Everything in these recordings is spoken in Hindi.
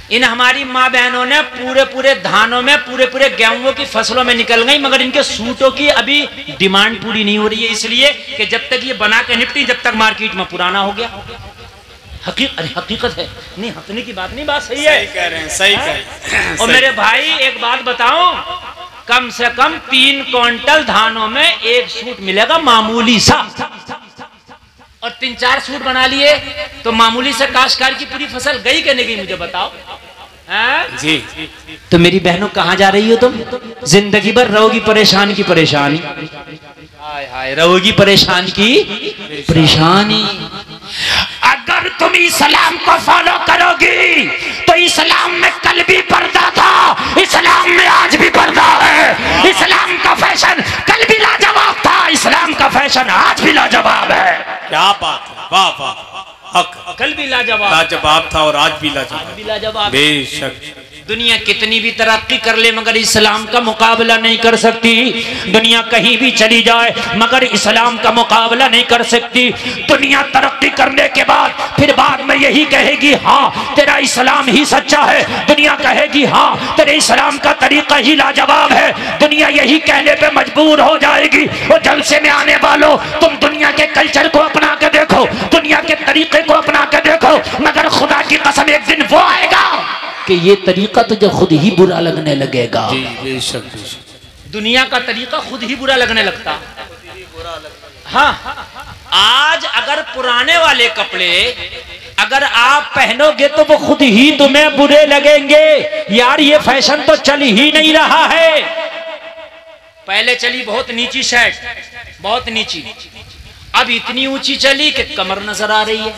इन हमारी माँ बहनों ने पूरे पूरे धानों में, पूरे पूरे गेहूं की फसलों में निकल गई, मगर इनके सूटों की अभी डिमांड पूरी नहीं हो रही है, इसलिए कि जब तक ये बना के निपटी जब तक मार्केट में पुराना हो गया। हकीकत है, नहीं हंसने की बात नहीं, बात सही है, सही कह रहे हैं, सही कह रहे हैं। और मेरे भाई एक बात बताऊं, कम से कम 3 क्विंटल धानों में एक सूट मिलेगा मामूली सा, और 3-4 सूट बना लिए तो मामूली से काश्तकार की पूरी फसल गई कि नहीं गई, मुझे बताओ जी। तो मेरी बहनों कहाँ जा रही हो तुम? जिंदगी भर रहोगी परेशान की परेशानी, हाय हाय रहोगी परेशान की परेशानी। अगर तुम इस्लाम को फॉलो करोगी तो इस्लाम में कल भी पर्दा था, इस्लाम में आज भी पर्दा है। इस्लाम का फैशन कल भी लाजवाब था, इस्लाम का फैशन आज भी लाजवाब है। क्या बात है, वाह वाह, हक। कल भी लाजवाब था और आज भी लाजवाब, बेशक। दुनिया कितनी भी तरक्की कर ले मगर इस्लाम का मुकाबला नहीं कर सकती। दुनिया कहीं भी चली जाए मगर इस्लाम का मुकाबला नहीं कर सकती। दुनिया तरक्की करने के बाद फिर बाद में यही कहेगी हाँ तेरा इस्लाम ही सच्चा है, दुनिया कहेगी हाँ तेरे इस्लाम का तरीका ही लाजवाब है। दुनिया यही कहने पे मजबूर हो जाएगी। और जलसे में आने वालों, तुम दुनिया के कल्चर को अपना के देखो, दुनिया के तरीके को अपना के देखो, मगर खुदा की कसम एक दिन वो आएगा कि ये तरीका तुझे खुद ही बुरा लगने लगेगा। जी बेशक बेशक। दुनिया का तरीका खुद ही बुरा लगने लगता। हाँ, आज अगर पुराने वाले कपड़े अगर आप पहनोगे तो वो खुद ही तुम्हें बुरे लगेंगे। यार ये फैशन तो चल ही नहीं रहा है। पहले चली बहुत नीची शर्ट, बहुत नीची, अब इतनी ऊंची चली कि कमर नजर आ रही है।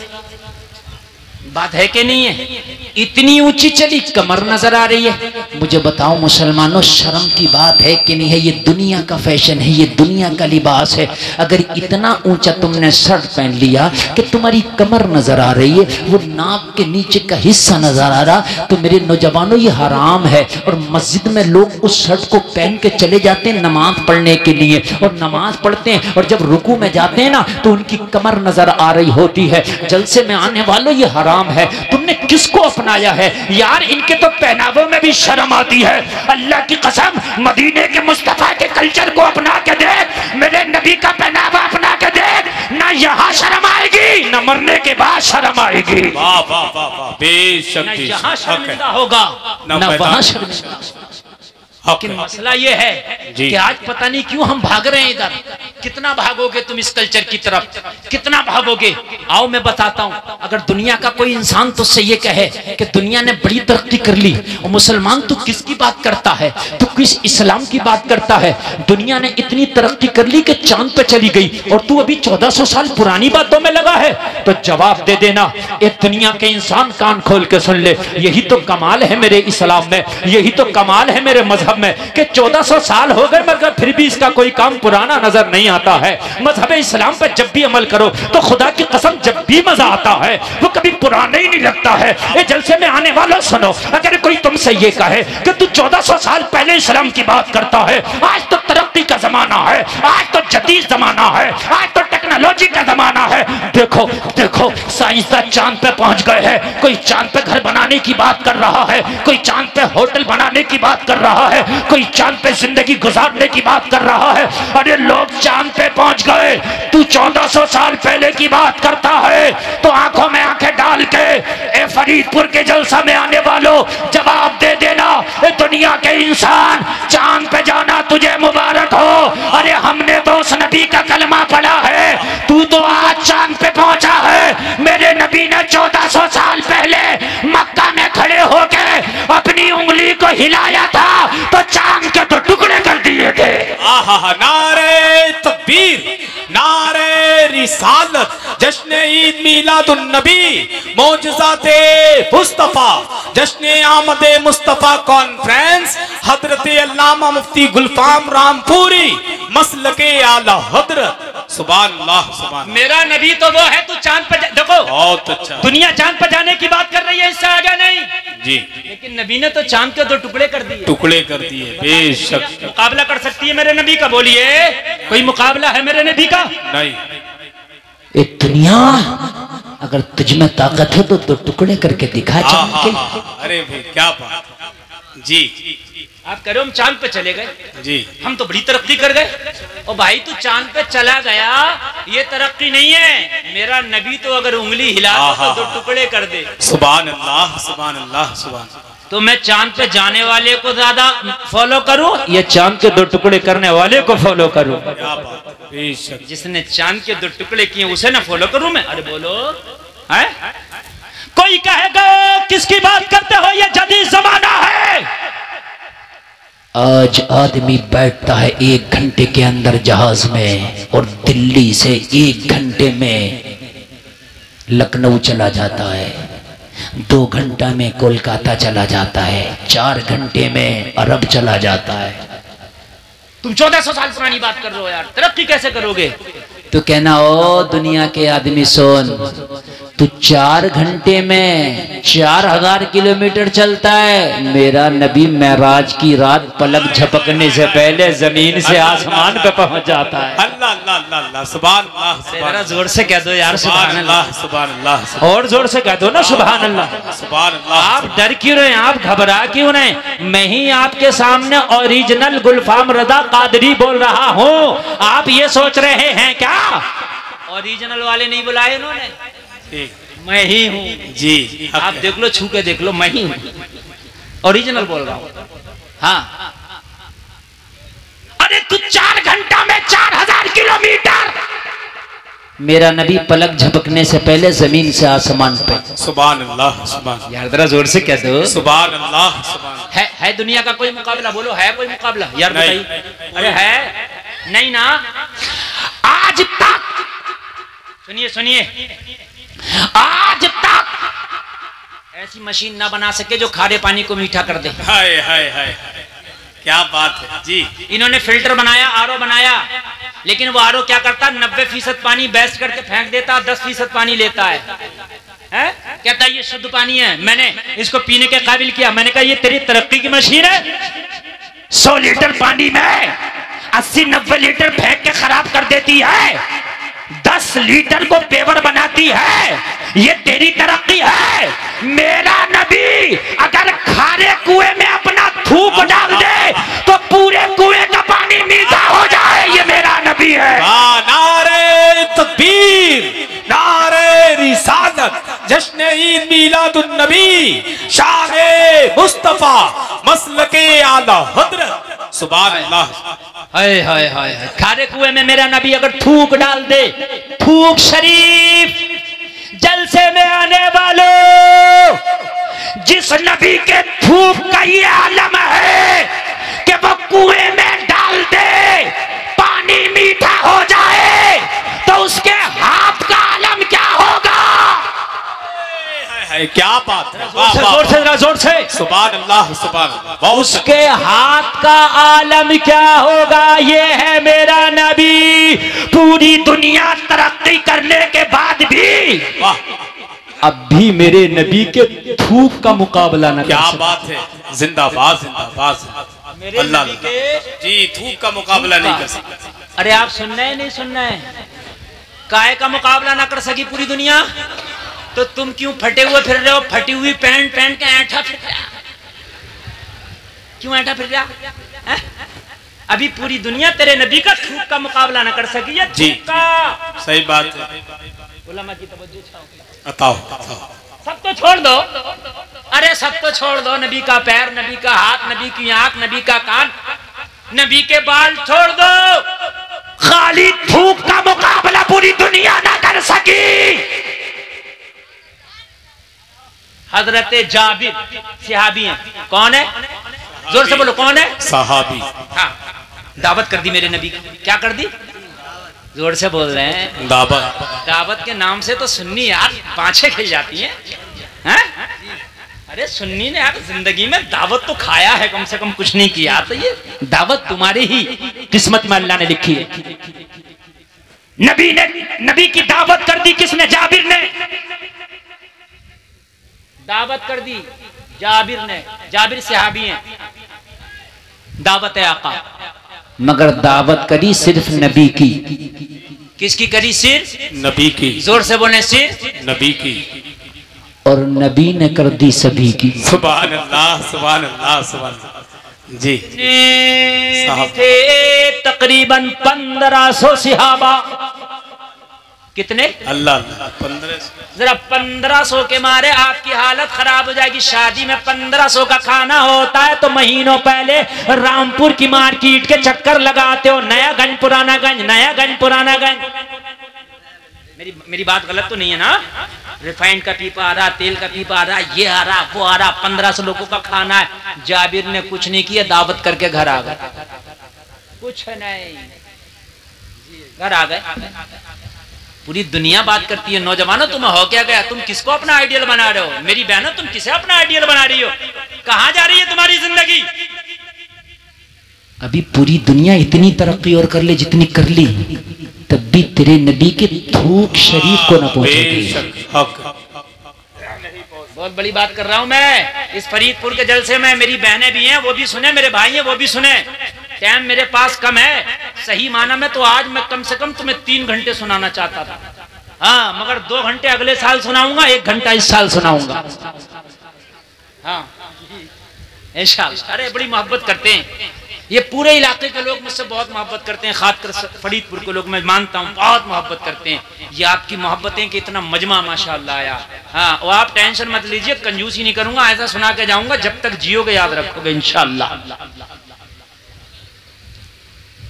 बात है कि नहीं है? इतनी ऊंची चली कमर नजर आ रही है। मुझे बताओ मुसलमानों, शर्म की बात है कि नहीं है? ये दुनिया का फैशन है, ये दुनिया का लिबास है। अगर इतना ऊंचा तुमने शर्ट पहन लिया कि तुम्हारी कमर नजर आ रही है, वो नाक के नीचे का हिस्सा नजर आ रहा, तो मेरे नौजवानों ये हराम है। और मस्जिद में लोग उस शर्ट को पहन के चले जाते हैं नमाज पढ़ने के लिए, और नमाज पढ़ते हैं और जब रुकू में जाते हैं ना तो उनकी कमर नजर आ रही होती है। जलसे में आने वालों ये हराम है। तुमने किसको अपनाया है यार? इनके तो पहनावों में भी शर्म आती है। अल्लाह की कसम, मदीने के मुस्तफा के कल्चर को अपना के देख, मेरे नबी का पहनावा अपना के देख, ना यहाँ शर्म आएगी ना मरने के बाद शर्म आएगी। वाह वाह वाह वाह, बेशक। ना यहाँ शर्मिंदा होगा ना वहाँ शर्मिंदा। लेकिन मसला ये है कि आज पता नहीं क्यों हम भाग रहे हैं इधर। कितना भागोगे तुम इस कल्चर की तरफ, कितना भागोगे? आओ मैं बताता हूँ। अगर दुनिया का कोई इंसान तुझसे ये कहे कि दुनिया ने बड़ी तरक्की कर ली, और मुसलमान तू किसकी बात करता है? तू किस इस्लाम की बात करता है? दुनिया ने इतनी तरक्की कर ली कि चांद पे चली गई और तू अभी 1400 साल पुरानी बातों में लगा है। तो जवाब दे देना, ये दुनिया के इंसान कान खोल के सुन ले। यही तो कमाल है मेरे इस्लाम में, यही तो कमाल है मेरे मजहब में कि 1400 साल हो गए मगर फिर भी इसका कोई काम पुराना नजर नहीं आता है। मजहब इस्लाम पर जब भी अमल करो तो खुदा की कसम जब भी मजा आता है वो कभी पुराना ही नहीं लगता है। ये जलसे में आने वालों सुनो, अगर कोई तुमसे ये कहे कि तू 1400 साल पहले इस्लाम की बात करता है, आज तो तरक्की का जमाना है, आज तो जदीद जमाना है, आज तो टेक्नोलॉजी का जमाना है। देखो देखो, साइंसदान चांद पे पहुंच गए हैं। कोई चांद पे घर बनाने की बात कर रहा है, कोई चांद पे होटल बनाने की बात कर रहा है, कोई चांद पे जिंदगी गुजारने की बात कर रहा है। अरे लोग चांद पे पहुंच गए, तू 1400 साल पहले की बात करता है। तो आंखों में आंखें डाल के ए फरीदपुर के जलसा में आने वालों जवाब दे देना, ए दुनिया के इंसान, चांद पे जाना तुझे मुबारक हो। अरे हमने तो उस नबी का कलमा पढ़ा है, तू तो आज चांद पे पहुंचा है। मेरे नबी ने 1400 साल पहले मक्का में खड़े होके अपनी उंगली को हिलाया था तो चांद के तो टुकड़े कर दिए थे। आहा, नारे तकबीर, नारे रिसालत, जश्न ईद मीलादुन नबी, मौजज़ाते मुस्तफा, जश्न आमद मुस्तफा कॉन्फ्रेंस, हजरत अल्लामा मुफ्ती गुलफाम रामपुरी, मसलके आला हजरत। सुभान अल्लाह, सुभान। मेरा नबी तो वो है, तू चांद पे देखो, बहुत अच्छा। दुनिया चांद पे जाने की बात कर रही है, इससे आगे नहीं जी। लेकिन नबी ने तो चांद के 2 टुकड़े कर दिए, टुकड़े कर दिए, बेशक। मुकाबला कर सकती है मेरे नबी का? बोलिए, कोई मुकाबला है मेरे नबी का? नहीं। एक दुनिया अगर तुझ में ताकत है तो दो टुकड़े करके दिखा चांद के। अरे भाई क्या बात जी। आप कह रहे हो हम चांद पे चले गए जी, हम तो बड़ी तरक्की कर गए। और भाई तू चांद पे चला गया ये तरक्की नहीं है। मेरा नबी तो अगर उंगली हिला तो दो टुकड़े कर दे। सुभान अल्लाह सुभान अल्लाह सुभान। तो मैं चांद पे जाने वाले को ज्यादा फॉलो करूं या चांद के दो टुकड़े करने वाले को फॉलो करूं? क्या बात, बेशक। जिसने चांद के दो टुकड़े किए उसे ना फॉलो करूं मैं? अरे बोलो है? कोई कहेगा किसकी बात करते हो, ये जदीद जमाना है। आज आदमी बैठता है 1 घंटे के अंदर जहाज में और दिल्ली से 1 घंटे में लखनऊ चला जाता है, 2 घंटा में कोलकाता चला जाता है, 4 घंटे में अरब चला जाता है। तुम 1400 साल पुरानी बात कर रहे हो यार, तरक्की कैसे करोगे? तो कहना ओ दुनिया के आदमी सुन, तू 4 घंटे में 4000 किलोमीटर चलता है। मेरा नबी मेराज की रात पलक झपकने से पहले जमीन से आसमान पे पहुंच जाता है। अल्लाह अल्लाह अल्लाह अल्लाह सुभान अल्लाह। जरा जोर से कह दो यार सुभान अल्लाह सुभान अल्लाह। और जोर से कह दो ना सुभान अल्लाह सुभान अल्लाह। आप डर क्यों रहे, आप घबरा क्यों रहे? मैं ही आपके सामने ओरिजिनल गुलफाम रजा कादरी बोल रहा हूँ। आप ये सोच रहे हैं क्या ओरिजिनल वाले नहीं बुलाए उन्होंने? मैं ही हूँ जी। आप देख लो, छू के देख लो, मैं ही हूँ, ओरिजिनल बोल रहा हूँ। हाँ अरे तू 4 घंटा में 4000 किलोमीटर। मेरा नबी पलक झपकने से पहले जमीन से आसमान पे। सुभान अल्लाह सुभान। यार जरा जोर से कह दो सुभान अल्लाह सुभान। है दुनिया का कोई मुकाबला? बोलो है कोई मुकाबला यार? बताइए। अरे है नहीं ना? आज तक सुनिए सुनिए, आज तक ऐसी मशीन ना बना सके जो खारे पानी को मीठा कर दे। हाय हाय हाय, क्या बात है जी। इन्होंने फिल्टर बनाया, आरओ बनाया, लेकिन वो आरओ क्या करता? 90% पानी बेस्ट करके फेंक देता, 10% पानी लेता है। कहता है ये शुद्ध पानी है, मैंने इसको पीने के काबिल किया। मैंने कहा ये तेरी तरक्की की मशीन है। 100 लीटर पानी में 80-90 लीटर फेंक के खराब कर देती है, 10 लीटर को पेवर बनाती है। ये तेरी तरक्की है? मेरा नबी अगर खारे कुएं में अपना थूक डाल दे तो पूरे कुएं का पानी मीठा हो जाए। ये मेरा नबी है। नारे तकबीर, नारे रिसालत, जश्न ईद मीलादुन नबी, शाहे मुस्तफा, मसलके आला हजरत। सुभान अल्लाह। हाय हाय हाय, खारे कुएं में मेरा नबी अगर थूक डाल दे, थूक शरीफ, जलसे में आने वालों, जिस नबी के थूक का ये आलम है कि वो कुएं में डाल दे पानी मीठा हो जाए, तो उसके हाथ का आलम क्या होगा? क्या बात है, जोर से जरा जोर से। सुभान अल्लाह सुभान अल्लाह। उसके हाथ का आलम क्या होगा? ये है मेरा नबी। पूरी दुनिया तरक्की करने के बाद भी अब भी मेरे नबी के थूक का मुकाबला न। क्या बात है, जिंदाबाद जिंदाबाद। मेरे अल्लाह नबी के जी थूक का मुकाबला नहीं कर सकता। अरे आप सुनना है नहीं सुनना है? काहे का मुकाबला ना कर सकी पूरी दुनिया, तो तुम क्यों फटे हुए फिर रहे हो? फटी हुई पैंट पहन के ऐंठा फिर रहा, क्यों ऐंठा फिर रहा? अभी पूरी दुनिया तेरे नबी का थूक का मुकाबला ना कर सकी। ये जी का सही बात है। उलमा की तवज्जो चाहो, बताओ सब तो छोड़ दो। अरे सब तो छोड़ दो, नबी का पैर, नबी का हाथ, नबी की आंख, नबी का कान, नबी के बाल छोड़ दो। खाली थूक का मुकाबला पूरी दुनिया ना कर सकी। हजरत जाबिर सहाबी हैं। कौन है? जोर से बोलो, कौन है? सहाबी। हाँ, दावत कर दी मेरे नबी की। क्या कर दी? जोर से बोल रहे हैं। दावत। दावत के नाम से तो सुन्नी यार पांछे खिल जाती हैं। हैं? अरे सुन्नी ने यार जिंदगी में दावत तो खाया है, कम से कम कुछ नहीं किया। तो ये दावत तुम्हारी ही किस्मत में अल्लाह ने लिखी है। नबी की दावत कर दी किसने? जाबिर ने दावत कर दी, जाबिर ने। जाबिर सहाबी हैं। दावत है आका, मगर दावत करी सिर्फ नबी की। किसकी करी? सिर नबी की। जोर से बोले, सिर नबी की। और नबी ने कर दी सभी की। सुभान अल्लाह, सुभान अल्लाह, सुभान अल्लाह। जी थे तकरीबन 1500 सहाबा। कितने? अल्लाह 1500। जरा 1500 के मारे आपकी हालत खराब हो जाएगी। शादी में 1500 का खाना होता है तो महीनों पहले रामपुर की मार्केट के चक्कर लगाते हो, नया गंज पुराना गंज, नया गंज पुराना गंज। मेरी बात गलत तो नहीं है ना? रिफाइंड का पीपा आ रहा, तेल का पीपा आ रहा, ये आ रहा, वो आ रहा, 1500 लोगों का खाना है। जाबिर ने कुछ नहीं किया, दावत करके घर आ गए। कुछ नहीं, घर आ गए। पूरी दुनिया बात करती है, नौजवानों तुम हो क्या गया? तुम किसको अपना आइडियल बना रहे हो? मेरी बहनों तुम किसे अपना आइडियल बना रही हो? कहां जा रही है तुम्हारी जिंदगी? अभी पूरी दुनिया इतनी तरक्की और कर ले जितनी कर ली, तब भी तेरे नबी के थूक शरीफ को न पहुंचेगी। बहुत बड़ी बात कर रहा हूं मैं। इस फरीदपुर के जलसे में मेरी बहनें भी हैं, वो भी सुने, मेरे भाई हैं वो भी सुने। टाइम मेरे पास कम है, सही माना में तो आज मैं कम से कम तुम्हें 3 घंटे सुनाना चाहता था। हाँ, मगर 2 घंटे अगले साल सुनाऊंगा, 1 घंटा इस साल सुनाऊंगा। हाँ इंशाअल्लाह। अरे बड़ी मोहब्बत करते हैं ये पूरे इलाके के लोग, मुझसे बहुत मोहब्बत करते हैं। खासकर फरीदपुर के लोग मैं मानता हूँ बहुत मोहब्बत करते हैं। ये आपकी मोहब्बतें कि इतना मजमा माशाअल्लाह आया। हाँ, और आप टेंशन मत लीजिए, कंजूसी नहीं करूंगा, ऐसा सुना के जाऊंगा जब तक जियोगे याद रखोगे इंशाअल्लाह।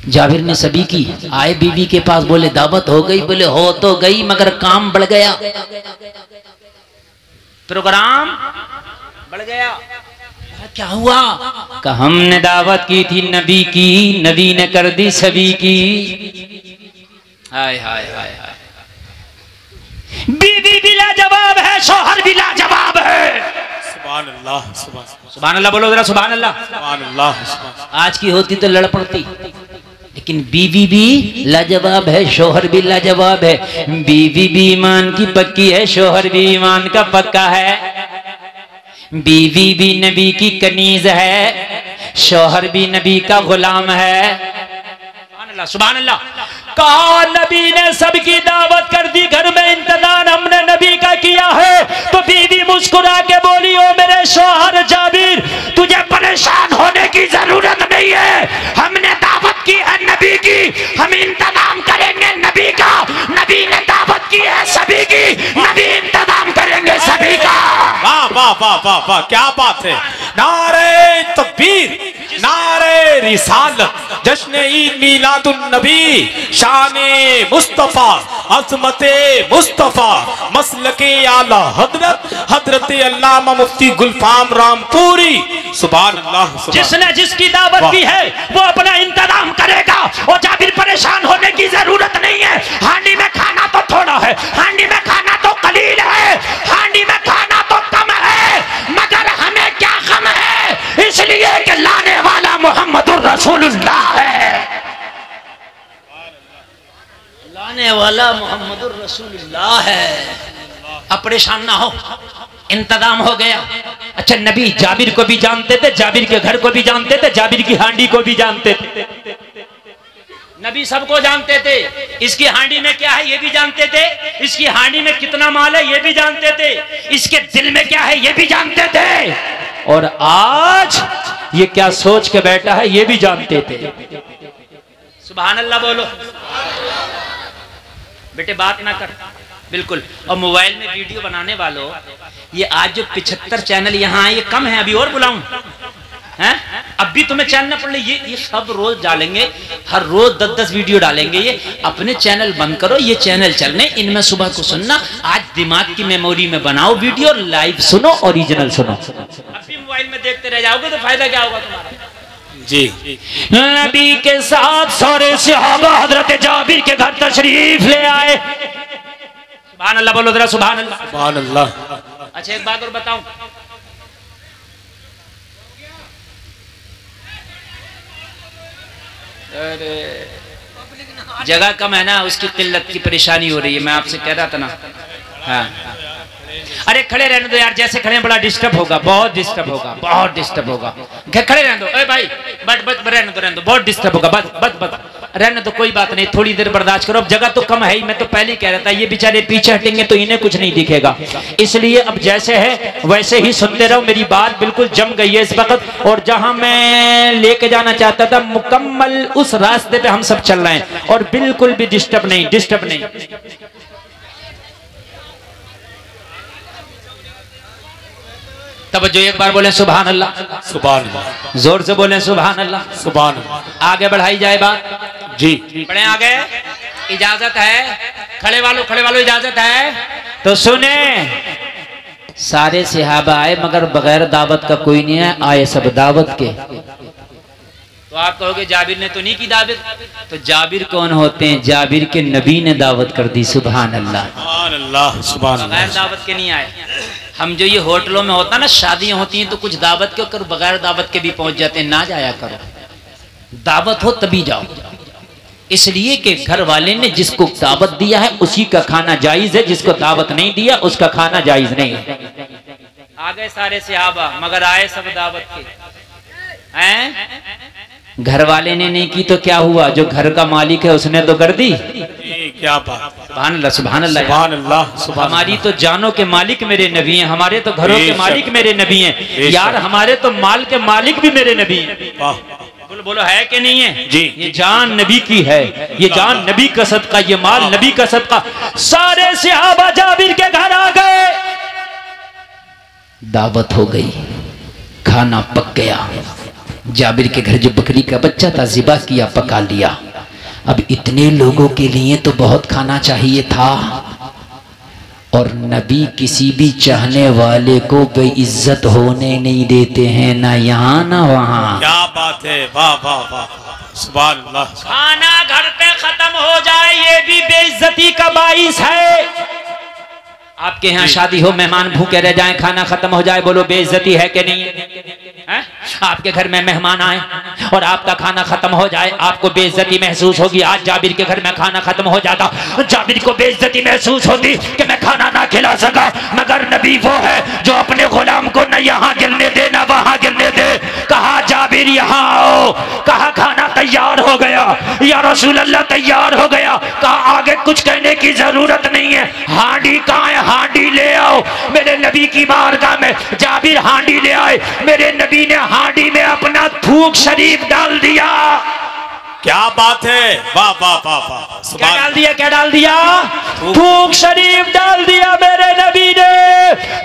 जाबिर ने सभी की, आए बीवी के पास, बोले दावत हो गई? बोले हो तो गई मगर काम बढ़ गया, प्रोग्राम बढ़ गया। क्या हुआ? कि हमने दावत की थी नबी की, नबी ने कर दी सभी की। हाय हाय हाय हाय। बीवी भी लाजवाब है, शौहर भी लाजवाब है। सुभान अल्लाह, सुभान अल्लाह बोलो जरा, सुभान अल्लाह, सुभान अल्लाह। आज की होती तो लड़ पड़ती, लेकिन बीवी भी लाजवाब है, शौहर भी लाजवाब है। बीवी भी ईमान की पक्की है, शौहर भी ईमान का पक्का है। बीवी भी नबी की कनीज है, शौहर भी नबी का गुलाम है। सुभान अल्लाह। कहा नबी ने सबकी दावत कर दी, घर में इंतजाम हमने नबी का किया है। तो बीवी मुस्कुरा के बोली, ओ मेरे शौहर जाबिर, तुझे परेशान होने की जरूरत नहीं है, हमने दावत की है नबी की, हम इंतजाम करेंगे नबी का। नबी ने दावत की है सभी की, नबी इंतजाम करेंगे सभी का। वाह वाह वाह वाह वाह, क्या बात है। नारे तकबीर, नारे रिसालत, जश्न ईद मीलादुन नबी, शाने मुस्तफा, अज़मते मुस्तफा, मसलके आला हजरत, हजरत अल्लामा मुफ्ती गुलफाम रामपुरी। सुभान अल्लाह। जिसने जिसकी दावत की है वो अपना इंतजाम करेगा। और जाबिर परेशान होने की जरूरत नहीं है। हांडी में खाना तो थोड़ा है, हांडी में खाना तो कलील है, हांडी में खाना तो कम है, मगर हमें क्या गम है, इसलिए कि लाने वाला मोहम्मदुर रसूलुल्लाह है। लाने वाला मोहम्मदुर रसूलुल्लाह है। अब परेशान ना हो, इंतजाम हो गया। अच्छा, नबी जाबिर को भी जानते थे, जाबिर के घर को भी जानते थे, जाबिर की हांडी को भी जानते थे। नबी सबको जानते थे। इसकी हांडी में क्या है ये भी जानते थे, इसकी हांडी में कितना माल है ये भी जानते थे, इसके दिल में क्या है ये भी जानते थे, और आज ये क्या सोच के बैठा है ये भी जानते थे। सुभान अल्लाह बोलो बेटे, बात ना कर बिल्कुल। और मोबाइल में वीडियो बनाने वालों, ये आज जो 75 चैनल यहाँ आए ये कम है, अभी और बुलाऊं हैं? अब भी तुम्हें चैनल पड़ ले, ये सब रोज डालेंगे, हर रोज 10-10 वीडियो डालेंगे। ये अपने चैनल बंद करो, ये चैनल चलने, इनमें सुबह को सुनना। आज दिमाग की मेमोरी में बनाओ वीडियो, लाइव सुनो, ओरिजिनल सुनो। अभी मोबाइल में देखते रह जाओगे तो फायदा क्या होगा तुम्हारा? जी। नबी के साथ सारे सहाबा हजरत जाबिर के घर तशरीफ ले आए। सुभान अल्लाह बोलो जरा, सुभान अल्लाह, सुभान अल्लाह। अच्छा, एक बात और बताऊं, अरे जगह कम है ना, उसकी किल्लत की परेशानी हो रही है, मैं आपसे कह रहा था ना। हाँ, अरे खड़े रहने दो यार, जैसे खड़े बड़ा डिस्टर्ब होगा, बहुत डिस्टर्ब होगा, बहुत डिस्टर्ब होगा। खड़े रहने दो, ए भाई, बस रहने दो, बहुत डिस्टर्ब होगा, बस बस बस। रहने तो कोई बात नहीं, थोड़ी देर बर्दाश्त करो, अब जगह तो कम है ही। मैं तो पहले ही कह रहा था ये बेचारे पीछे हटेंगे तो इन्हें कुछ नहीं दिखेगा, इसलिए अब जैसे है वैसे ही सुनते रहो। मेरी बात बिल्कुल जम गई है इस वक्त, और जहां मैं लेके जाना चाहता था मुकम्मल उस रास्ते पे हम सब चल रहे हैं, और बिल्कुल भी डिस्टर्ब नहीं। तब जो एक बार बोले सुभान अल्लाह, सुभान अल्लाह, जोर से बोले सुभान अल्लाह, सुभान अल्लाह। आगे बढ़ाई जाए बात जी, बढ़े आगे, इजाजत है, खड़े वालों इजाजत है तो सुने। सारे सहाबा आए मगर बगैर दावत का कोई नहीं है, आए सब दावत के। तो आप कहोगे जाबिर ने तो नहीं की दावत, तो जाबिर कौन होते हैं? जाबिर के नबी ने दावत कर दी। सुभान अल्लाह, सुभान अल्लाह, सुभान अल्लाह। बगैर दावत के नहीं आए। हम जो ये होटलों में होता ना, शादियां होती हैं तो कुछ दावत के कर बगैर दावत के भी पहुंच जाते हैं, ना जाया करो, दावत हो तभी जाओ। इसलिए कि घर वाले ने जिसको दावत दिया है उसी का खाना जायज है, जिसको दावत नहीं दिया उसका खाना जायज नहीं है। आ गए सारे सहाबा मगर आए सब दावत के हैं। घर वाले ने नहीं की तो क्या हुआ? जो घर का मालिक है उसने तो कर दी। क्या बात, सुभान अल्लाह, सुभान अल्लाह, सुभान अल्लाह। हमारी तो जानों के मालिक मेरे नबी हैं, हमारे तो घरों के मालिक मेरे नबी हैं यार, हमारे तो माल के मालिक भी मेरे नबी हैं। बोलो बोलो, है कि नहीं है जी? ये जान नबी की है, ये जान नबी का सदका, ये माल नबी का सदका। सारे सहाबा जाबिर के घर आ गए, दावत हो गई, खाना पक गया। जाबिर के घर जो बकरी का बच्चा था ज़िबा किया, पका लिया। अब इतने लोगों के लिए तो बहुत खाना चाहिए था, और नबी किसी भी चाहने वाले को बेइज्जत होने नहीं देते हैं, ना यहाँ ना वहाँ। क्या बात है, वाह वाह वाह, सुभान अल्लाह। खाना घर पे खत्म हो जाए ये भी बेइज्जती का बाइस है। आपके यहाँ शादी हो, मेहमान भूखे रह जाएं, खाना खत्म हो जाए, बोलो बेइज्जती है कि नहीं है? आपके घर में मेहमान आए और आपका खाना खत्म हो जाए, आपको बेइज्जती महसूस होगी। आज जाबिर के घर में खाना खत्म हो जाता, जाबिर को बेइज्जती महसूस होती कि मैं खाना ना खिला सका, मगर नबी वो है जो अपने गुलाम को न यहाँ गिरने दे न वहाँ गिरने दे। कहा जाबिर यहाँ आओ, कहा खाना तैयार हो गया, या रसूल अल्लाह तैयार हो गया। कहा आगे कुछ कहने की जरूरत नहीं है, हांडी कहाँ है, हांडी ले आओ। मेरे नबी की बारगाह में जाबिर हांडी ले आए, मेरे नबी ने हांडी में अपना थूक शरीफ डाल दिया। क्या बात है, वाह वाह वाह वाह, क्या डाल दिया, क्या डाल दिया? थूक शरीफ डाल दिया मेरे नबी ने।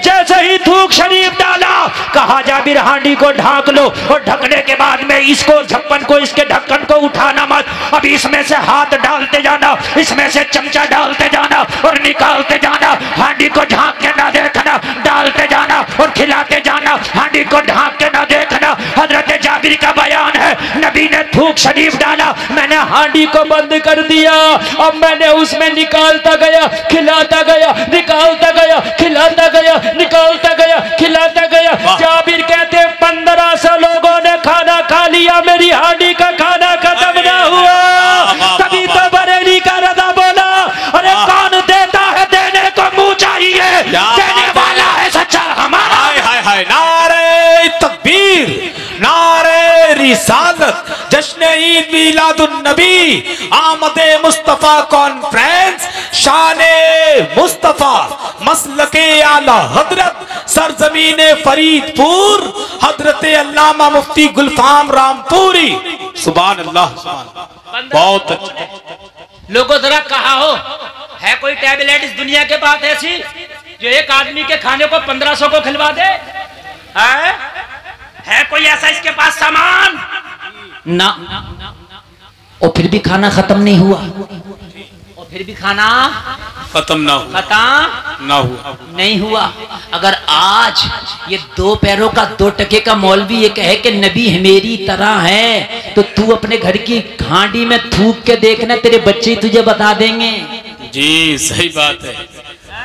जैसे ही थूक शरीफ डाला, कहा जाबिर हांडी को ढांक लो, और ढकने के बाद में इसको ढक्कन को, इसके ढक्कन को उठाना मत, अभी इसमें से हाथ डालते जाना, इसमें से चमचा डालते जाना और निकालते जाना, हांडी को ढांक के ना देखना, डालते जाना और खिलाते जाना, हांडी को ढांक के ना देखना। हजरत जाबिर का बयान है, नबी ने थूक शरीफ डाला, मैंने हांडी को बंद कर दिया, अब मैंने उसमें निकालता गया, खिलाता गया, निकालता गया, खिलाता गया, निकालता गया, खिलाता गया। जाबिर कहते 1500 लोगों ने खाना खा लिया, मेरी हांडी का खाना खत्म ना हुआ। तभी तो बरेली का रदा बोला, अरे कौन देता है, देने को मुंह चाहिए, देने वाला है सच्चा हमारा। हाय हाय हाय, नारे तकबीर, नारे रिसालत, जश्न ईद मिलादुन नबी, आमदे मुस्तफा कॉन्फ्रेंस, शाने मुस्तफा, मसलके आला हजरत, सरजमीने फरीदपुर, हजरत अल्लामा मुफ्ती गुलफाम रामपुरी। सुभान अल्लाह, बहुत अच्छा। लोगों जरा कहा हो, है कोई टैबलेट इस दुनिया के पास ऐसी जो एक आदमी के खाने को 1500 को खिलवा दे? है कोई ऐसा इसके पास सामान? ना, और फिर भी खाना खत्म नहीं हुआ, और फिर भी खाना खत्म ना हुआ, खत्म ना हुआ, नहीं हुआ। अगर आज ये 2 पैरों का 2 टके का मौलवी ये कहे कि नबी मेरी तरह है, तो तू अपने घर की हांडी में थूक के देखना, तेरे बच्चे तुझे बता देंगे। जी सही बात है,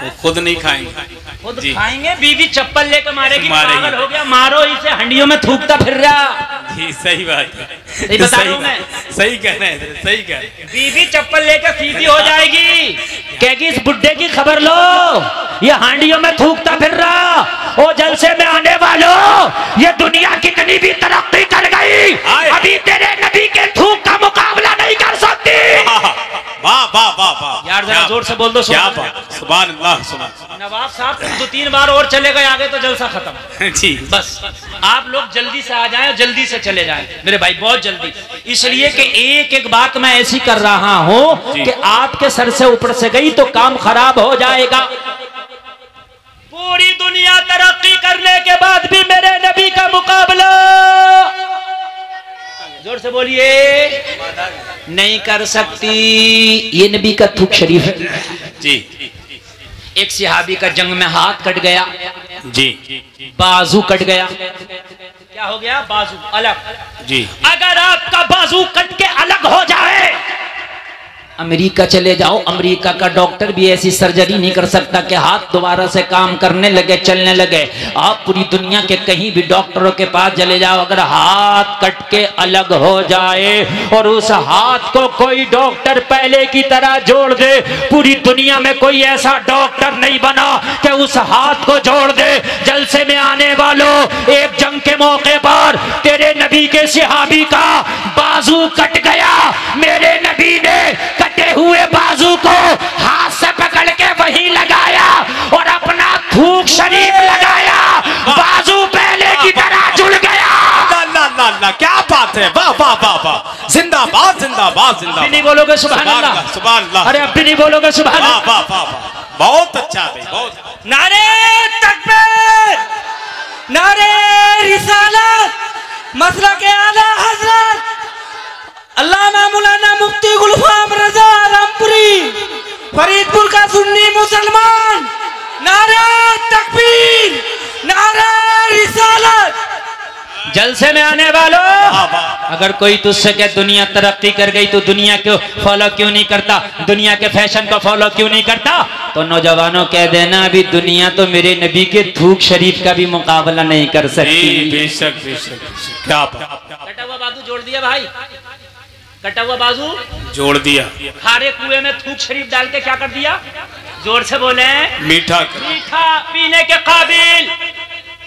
वो खुद नहीं खाएंगे, खुद खाएंगे, बीवी चप्पल लेकर मारेगी, पागल हो गया, मारो इसे, हंडियों में थूकता फिर रहा। जी सही बात है, सही बता रहा हूं मैं, सही कह रहे हैं, सही कह रहे हैं। बीवी चप्पल लेकर सीधी हो जाएगी, कहेगी इस बुड्ढे की खबर लो, ये हांडियों में थूकता फिर रहा। ओ जलसे में आने वालों, ये दुनिया कितनी भी तरक्की कर गई, अभी तेरे नबी के थूक का मुकाबला नहीं कर सकती। वाह यार जरा जोर से बोल दो क्या बात, सुभान अल्लाह सुभान। नवाब साहब 2-3 बार और चले गए आगे तो जलसा खत्म जी बस। आप लोग जल्दी से आ जाएं, जल्दी से चले जाएं मेरे भाई, बहुत जल्दी। इसलिए कि एक एक बात मैं ऐसी कर रहा हूं कि आपके सर से ऊपर से गई तो काम खराब हो जाएगा। पूरी दुनिया तरक्की करने के बाद भी मेरे नबी का मुकाबला, जोर से बोलिए, नहीं कर सकती। ये नबी का थूक शरीफ है जी। एक सहाबी का जंग में हाथ कट गया जी, बाजू कट गया। क्या हो गया? बाजू अलग जी। अगर आपका बाजू कट के अलग हो जाए, अमेरिका चले जाओ, अमेरिका का डॉक्टर भी ऐसी सर्जरी नहीं कर सकता कि हाथ दोबारा से काम करने लगे, चलने लगे। आप पूरी दुनिया के कहीं भी डॉक्टरों के पास चले जाओ, अगर हाथ कट के अलग हो जाए और उस हाथ को कोई डॉक्टर पहले की तरह जोड़ दे, पूरी दुनिया में कोई ऐसा डॉक्टर नहीं बना कि उस हाथ को जोड़ दे। जलसे में आने वालों, एक जंग के मौके पर तेरे नबी के सहाबी का बाजू कट गया, मेरे नबी ने कटे हुए बाजू को हाथ से पकड़ के वहीं लगाया और अपना थूक शरीफ लगाया, बाजू पहले की तरह जुड़ गया। अल्लाह, क्या बात है, वाह वाह वाह वाह, जिंदाबाद जिंदाबाद जिंदाबाद। नहीं बोलोगे सुभान अल्लाह? सुभान अल्लाह। अरे अब भी नहीं बोलोगे सुभान अल्लाह? वाह वाह वाह, बहुत अच्छा भाई, बहुत। नारे तकबीर, नारे रिसालत, मसला के आला हजरत अल्लामा मौलाना मुफ्ती गुलफाम रजा रामपुरी, फरीदपुर का सुन्नी मुसलमान। नारे तकबीर, नारे रिसालत। जलसे में आने वालों, अगर कोई तुझसे कहे दुनिया तरक्की कर गई तो दुनिया को फॉलो क्यों नहीं करता, दुनिया के फैशन को फॉलो क्यों नहीं करता, तो नौजवानों कह देना अभी दुनिया तो मेरे नबी के थूक शरीफ का भी मुकाबला नहीं कर सकती। बेशक बेशक, क्या बात। कटा हुआ बाजू जोड़ दिया भाई, कटा हुआ बाजू जोड़ दिया। खारे कुएं में थूक शरीफ डाल के क्या कर दिया? जोर से बोले, मीठा मीठा पीने के काबिल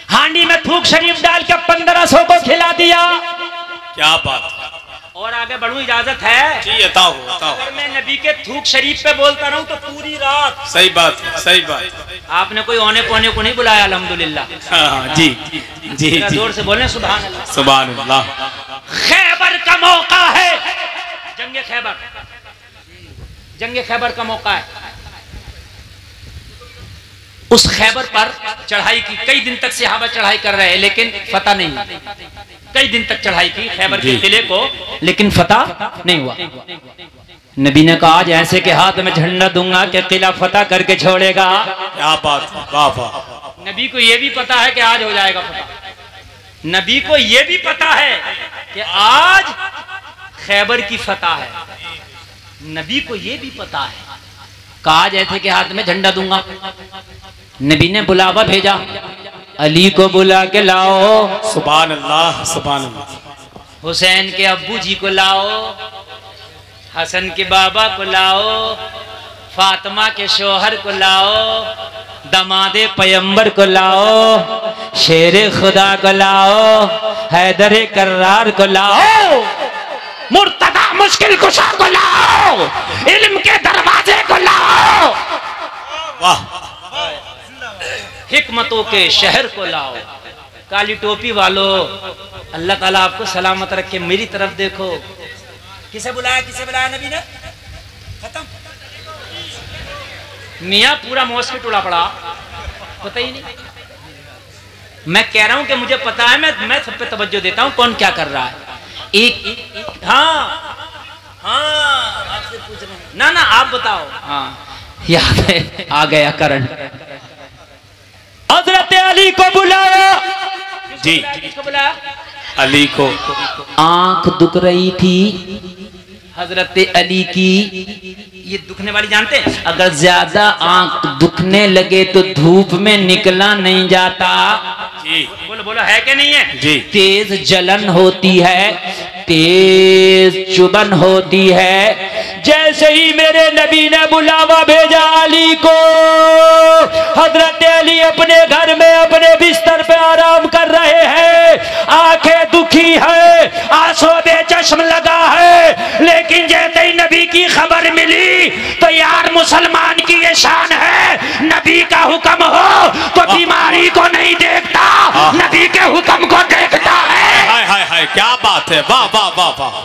हांडी में थूक शरीफ डाल के 1500 को खिला दिया। क्या बात। और आगे बढ़ूं, इजाजत है जी? बताओ बताओ। अगर मैं नबी के थूक शरीफ पे बोलता रहूं तो पूरी रात। सही बात है, सही बात। आपने कोई औने पौने को नहीं बुलाया अल्हम्दुलिल्लाह। हाँ, जी जी जी, जोर से बोले सुभान अल्लाह, सुभान अल्लाह। खैबर का मौका है, जंगे खैबर, जंगे खैबर का मौका है। उस खैबर पर चढ़ाई की, कई दिन तक सहाबा चढ़ाई कर रहे हैं लेकिन फतह नहीं। कई दिन तक चढ़ाई की खैबर के किले को, लेकिन फतह नहीं हुआ। नबी ने कहा आज ऐसे के हाथ में झंडा दूंगा कि किला फतह करके छोड़ेगा। क्या बात, वाह वाह। नबी को यह भी पता है कि आज हो जाएगा फतह। नबी को यह भी पता है कि आज खैबर की फतह है। नबी को यह भी पता है, कहा जैसे के हाथ में झंडा दूंगा। नबी ने बुलावा भेजा, अली को बुला के लाओ। सुभान अल्लाह, सुभान अल्लाह। हुसैन के अब्बू जी को लाओ, हसन के बाबा को लाओ, फातिमा के शोहर को लाओ, दमादे पैगंबर को लाओ, शेरे खुदा को लाओ, हैदर कर्रार को लाओ, मुर्तदा मुश्किल कुशा को लाओ, इल्म के दरवाजे को लाओ, वाह, हिकमतों के शहर को लाओ। काली टोपी वालों, अल्लाह ताला आपको सलामत रखे। मेरी तरफ देखो, किसे बुलाया, किसे बुलाया नबी ने? खत्म। मियाँ पूरा मॉस्किट उड़ा पड़ा, पता ही नहीं। मैं कह रहा हूं कि मुझे पता है, मैं सब पे तवज्जो देता हूं कौन क्या कर रहा है। एक हाँ हाँ, आपसे पूछ रहा हूं ना, ना आप बताओ। हाँ, आ गया करंट। हजरत अली को बुलाया। जी, किसको बुलाया? अली को। आंख दुख रही थी हजरत अली की। ये दुखने वाली जानते हैं, अगर ज्यादा आंख दुखने लगे तो धूप में निकला नहीं जाता। जी, बोलो बोलो, है कि नहीं है? जी। तेज जलन होती है, तेज चुभन होती है। जैसे ही मेरे नबी ने बुलावा भेजा अली को, हजरत अली अपने घर में अपने बिस्तर पे आराम कर रहे हैं। आंखें दुखी है, आंसू बेचश्म लगा है, लेकिन जैसे ही नबी की खबर मिली तो यार मुसलमान की ये शान है, नबी का हुक्म हो तो बीमारी को नहीं देखता, नबी के हुक्म को देखता है। हाय हाय हाय, क्या बात है, वाह वाह वाह वाह,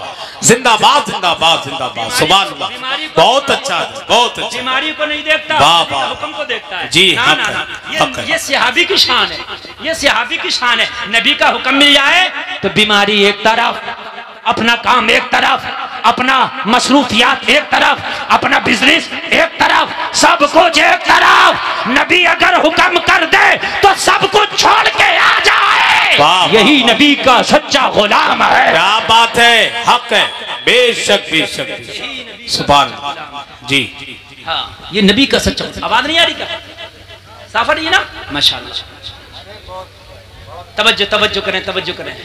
जिंदाबाद जिंदाबाद जिंदाबाद, सुभान अल्लाह, बहुत अच्छा, बहुत अच्छा। बीमारी को नहीं देखता, वाह वाह, हुक्म को देखता है। जी, ना हक ना है, ना, हक है। ये सहाबी की शान है, ये सहाबी की शान है। नबी का हुक्म मिल जाए तो बीमारी एक तरफ, अपना काम एक तरफ, अपना मसरूफियात एक तरफ, अपना बिजनेस एक तरफ, सब कुछ एक तरफ। नबी अगर हुक्म कर दे तो सब कुछ छोड़ के आ जाए, यही नबी का सच्चा गुलाम है। क्या बात है, हक है, बेशक बेशक, सुभान अल्लाह। जी हाँ, ये नबी का सच्चा। आवाज नहीं आ रही क्या? साफ आ रही है ना? माशाल्लाह। तवज्जो तवज्जो करें, तवज्जो करें।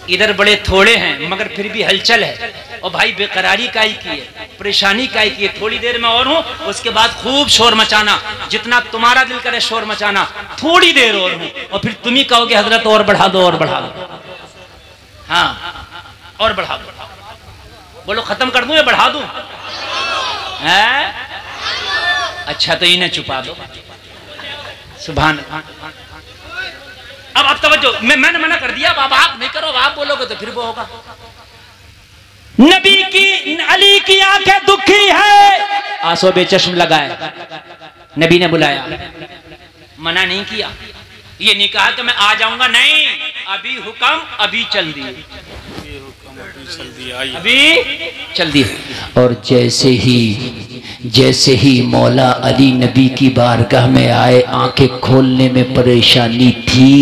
इधर बड़े थोड़े हैं मगर फिर भी हलचल है। और भाई बेकरारी काई की है, परेशानी काई की है। थोड़ी देर में और हूँ, उसके बाद खूब शोर मचाना, जितना तुम्हारा दिल करे शोर मचाना। थोड़ी देर और हूँ और फिर तुम ही कहोगे हजरत और बढ़ा दो, और बढ़ा दो। हाँ, और बढ़ा दो। बोलो खत्म कर दूं या बढ़ा दूं? है? अच्छा तो इन्हें छुपा दो। सुभान अल्लाह। अब तवज्जो, मैंने मना कर दिया, अब आप नहीं करो, आप बोलोगे तो फिर वो होगा। नबी की, अली की आंखें दुखी है, आंसू बेचश्म लगाए। नबी ने बुलाया, मना नहीं किया, ये नहीं कहा कि मैं आ जाऊंगा, नहीं, अभी हुक्म, अभी चल दिए, अभी चल दिए। और जैसे ही मौला अली नबी की बारगाह में आए, आंखें खोलने में परेशानी थी,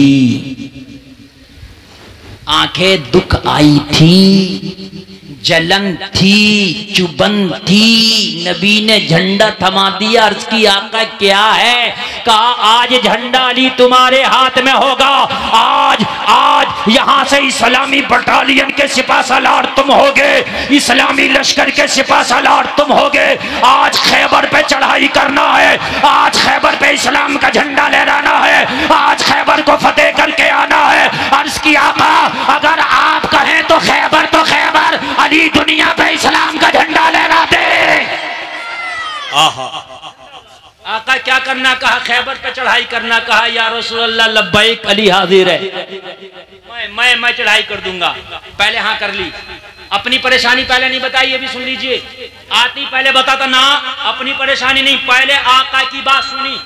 आंखें दुख आई थी, जलन थी, चुबन थी। नबी ने झंडा थमा दिया, अर्ज की आका क्या है? कहा आज झंडा अली तुम्हारे हाथ में होगा, आज यहाँ से इस्लामी बटालियन के सिपा सालार तुम होगे, इस्लामी लश्कर के सिपा सालार तुम होगे। आज खैबर पे चढ़ाई करना है, आज खैबर पे इस्लाम का झंडा लहराना है, आज खैबर को फतेह करके आना है। अर्ज की आका अगर आप कहें तो खैबर, तो खैबर, अली दुनिया पे इस्लाम का झंडा लहरा दे। आका क्या करना कहा? खैबर पे चढ़ाई करना कहा। या रसूलल्लाह लब्बैक, अली हाजिर है, मैं चढ़ाई कर दूंगा। पहले हाँ कर ली, अपनी परेशानी पहले नहीं बताई, ये भी सुन लीजिए। आती पहले बताता ना, अपनी परेशानी नहीं, पहले आका की बात सुनी।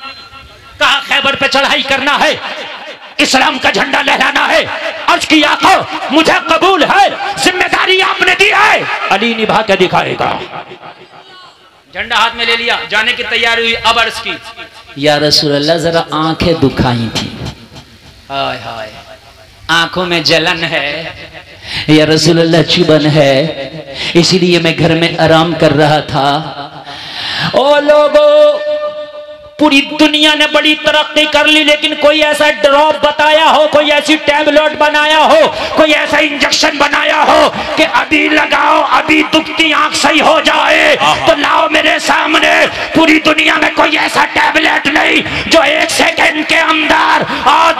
कहा खैबर पे चढ़ाई करना है, इस्लाम का झंडा लहराना है। अर्ज की आका मुझे कबूल है, जिम्मेदारी आपने दी है, अली निभा के दिखाएगा। झंडा हाथ में ले लिया, जाने की तैयारी हुई। अब अर्ज की, या रसूलल्लाह जरा आंखें दुखाई थी, हाय हाय आंखों में जलन है, या रसूलल्लाह चुभन है, इसीलिए मैं घर में आराम कर रहा था। ओ लोगों, पूरी दुनिया ने बड़ी तरक्की कर ली, लेकिन कोई ऐसा ड्रॉप बताया हो, कोई ऐसी टैबलेट बनाया हो, कोई ऐसा इंजेक्शन बनाया हो कि अभी लगाओ अभी दुखती आंख सही हो जाए, तो लाओ मेरे सामने। पूरी दुनिया में कोई ऐसा टैबलेट नहीं जो 1 सेकंड के अंदर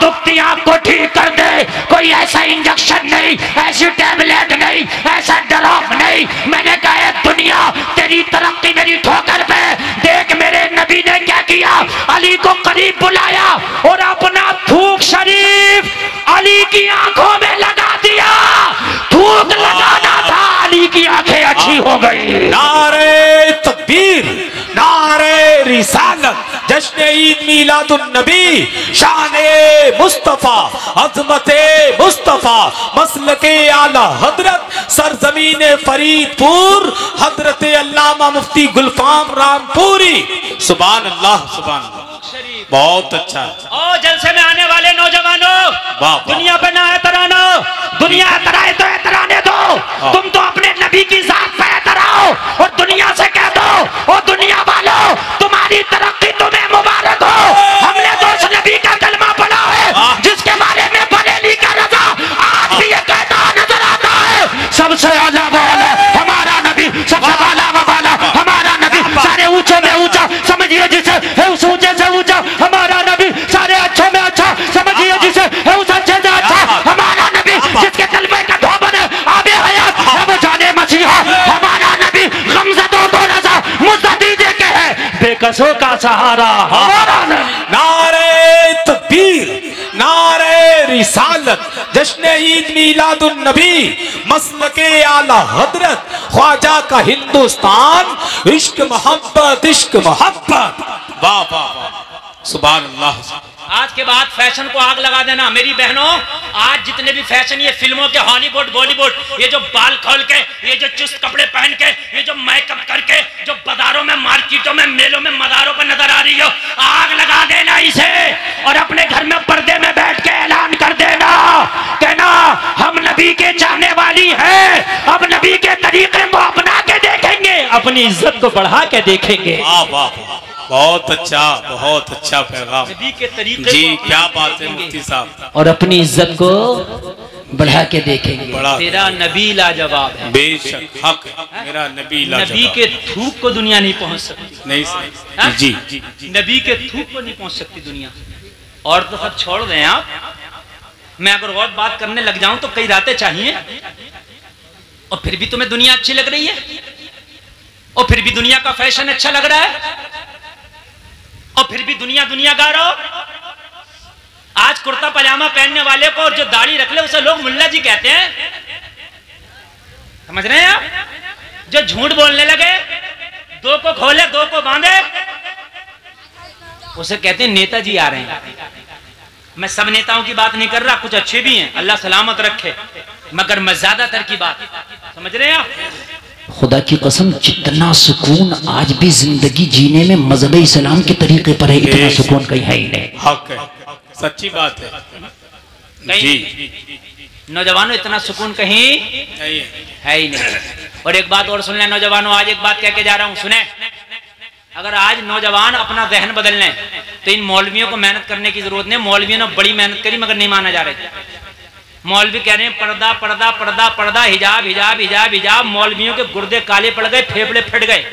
दुखती आंख को ठीक कर दे। कोई ऐसा इंजेक्शन नहीं, ऐसी टैबलेट नहीं, ऐसा ड्रॉप नहीं। मैंने कहा दुनिया तेरी तरक्की मेरी ठोकर पे देख, मेरे नबी ने क्या किया? अली को करीब बुलाया और अपना थूक शरीफ अली की आंखों में लगा दिया। थूक लगाना था, अली की आंखें अच्छी हो गई। नारे तकबीर, नारे रिसालत, जश्न ईद मीलादुन नबी, शाने मुस्तफा, अज़मते मुस्तफा, मसलके आला हजरत, सरजमीन फरीदपुर, हजरत अल्लामा मुफ्ती गुलफाम रामपुरी। सुभान अल्लाह, सुभान अल्लाह, बहुत अच्छा। और जलसे में आने वाले नौजवानों, दुनिया पे ना एतरानो, दुनिया एतराए तो एतराने दो, तुम तो अपने नबी की जात पे एतराओ और दुनिया से कह दो, ओ दुनिया वालों तुम्हारी तरक्की तुम्हें मुबारक हो। हमने तो उस नबी का कलमा पढ़ा है जिसके बारे में बरेली का रजा आज भी ये कहता नजर आता है, सबसे आला वाला हमारा नबी, सबसे वाला वाला हमारा नबी, सारे ऊंचे में ऊंचा समझिए जिसे है उस ऊंचे से ऊंचा हमारा नबी, सारे अच्छे में अच्छा समझिए जिसे है उस अच्छे से अच्छा हमारा बेकसों का सहारा हमारा नबी। नारे तकबीर, नारे रिसालत, जश्न ईद मीलादुन नबी, मसलके आला हजरत, ख्वाजा का हिंदुस्तान, इश्क मोहब्बत, इश्क मोहब्बत। वाह वाह वाह, सुभान अल्लाह। आज के बाद फैशन को आग लगा देना मेरी बहनों। आज जितने भी फैशन ये फिल्मों के, हॉलीवुड बॉलीवुड, ये जो बाल खोल के, ये जो चुस्त कपड़े पहन के, ये जो मेकअप करके जो बाजारों में, मार्केटों में, मेलों में, मदारों पर नजर आ रही हो, आग लगा देना इसे और अपने घर में पर्दे में बैठ के ऐलान कर देना, कहना हम नबी के चाहने वाली हैं, अब नबी के तरीके को अपना के देखेंगे, अपनी इज्जत को बढ़ा के देखेंगे। वाह वाह, बहुत अच्छा पैगाम नबी के तरीके जी। क्या बात है मुफ्ती साहब, और अपनी इज्जत को बढ़ा के देखेंगे। बड़ा तेरा नबी लाजवाब है, बेशक हक है, मेरा नबी लाजवाब। नबी के थूक को दुनिया नहीं पहुंच सकती। नहीं हाँ? जी, नबी के थूक को नहीं पहुंच सकती दुनिया। और तो सब छोड़ दें आप, मैं अगर और बात करने लग जाऊं तो कई रातें चाहिए। और फिर भी तुम्हें दुनिया अच्छी लग रही है, और फिर भी दुनिया का फैशन अच्छा लग रहा है, और फिर भी दुनिया दुनिया गा रहा हो। आज कुर्ता पजामा पहनने वाले को जो दाढ़ी रख ले उसे लोग मुल्ला जी कहते हैं, समझ रहे हैं आप? जो झूठ बोलने लगे, दो को खोले दो को बांधे, उसे कहते हैं नेताजी आ रहे हैं। मैं सब नेताओं की बात नहीं कर रहा, कुछ अच्छे भी हैं, अल्लाह सलामत रखे, मगर मैं ज्यादातर की बात, समझ रहे हैं आप? खुदा की कसम, जितना सुकून आज भी जिंदगी जीने में मजहब इस्लाम के तरीके पर है, इतना सुकून कहीं है ही नहीं। हक है, सच्ची बात है जी। नौजवानों, इतना सुकून कहीं है ही नहीं। और एक बात और सुन लें नौजवानों, आज एक बात कह के जा रहा हूं, सुने। अगर आज नौजवान अपना जहन बदल लें तो इन मौलवियों को मेहनत करने की जरूरत नहीं। मौलवियों ने बड़ी मेहनत करी मगर नहीं माना जा रहा। मौलवी कह रहे हैं पर्दा पर्दा पर्दा पर्दा, हिजाब हिजाब हिजाब हिजाब। मौलवियों के गुर्दे काले पड़ गए, फेफड़े फट गए,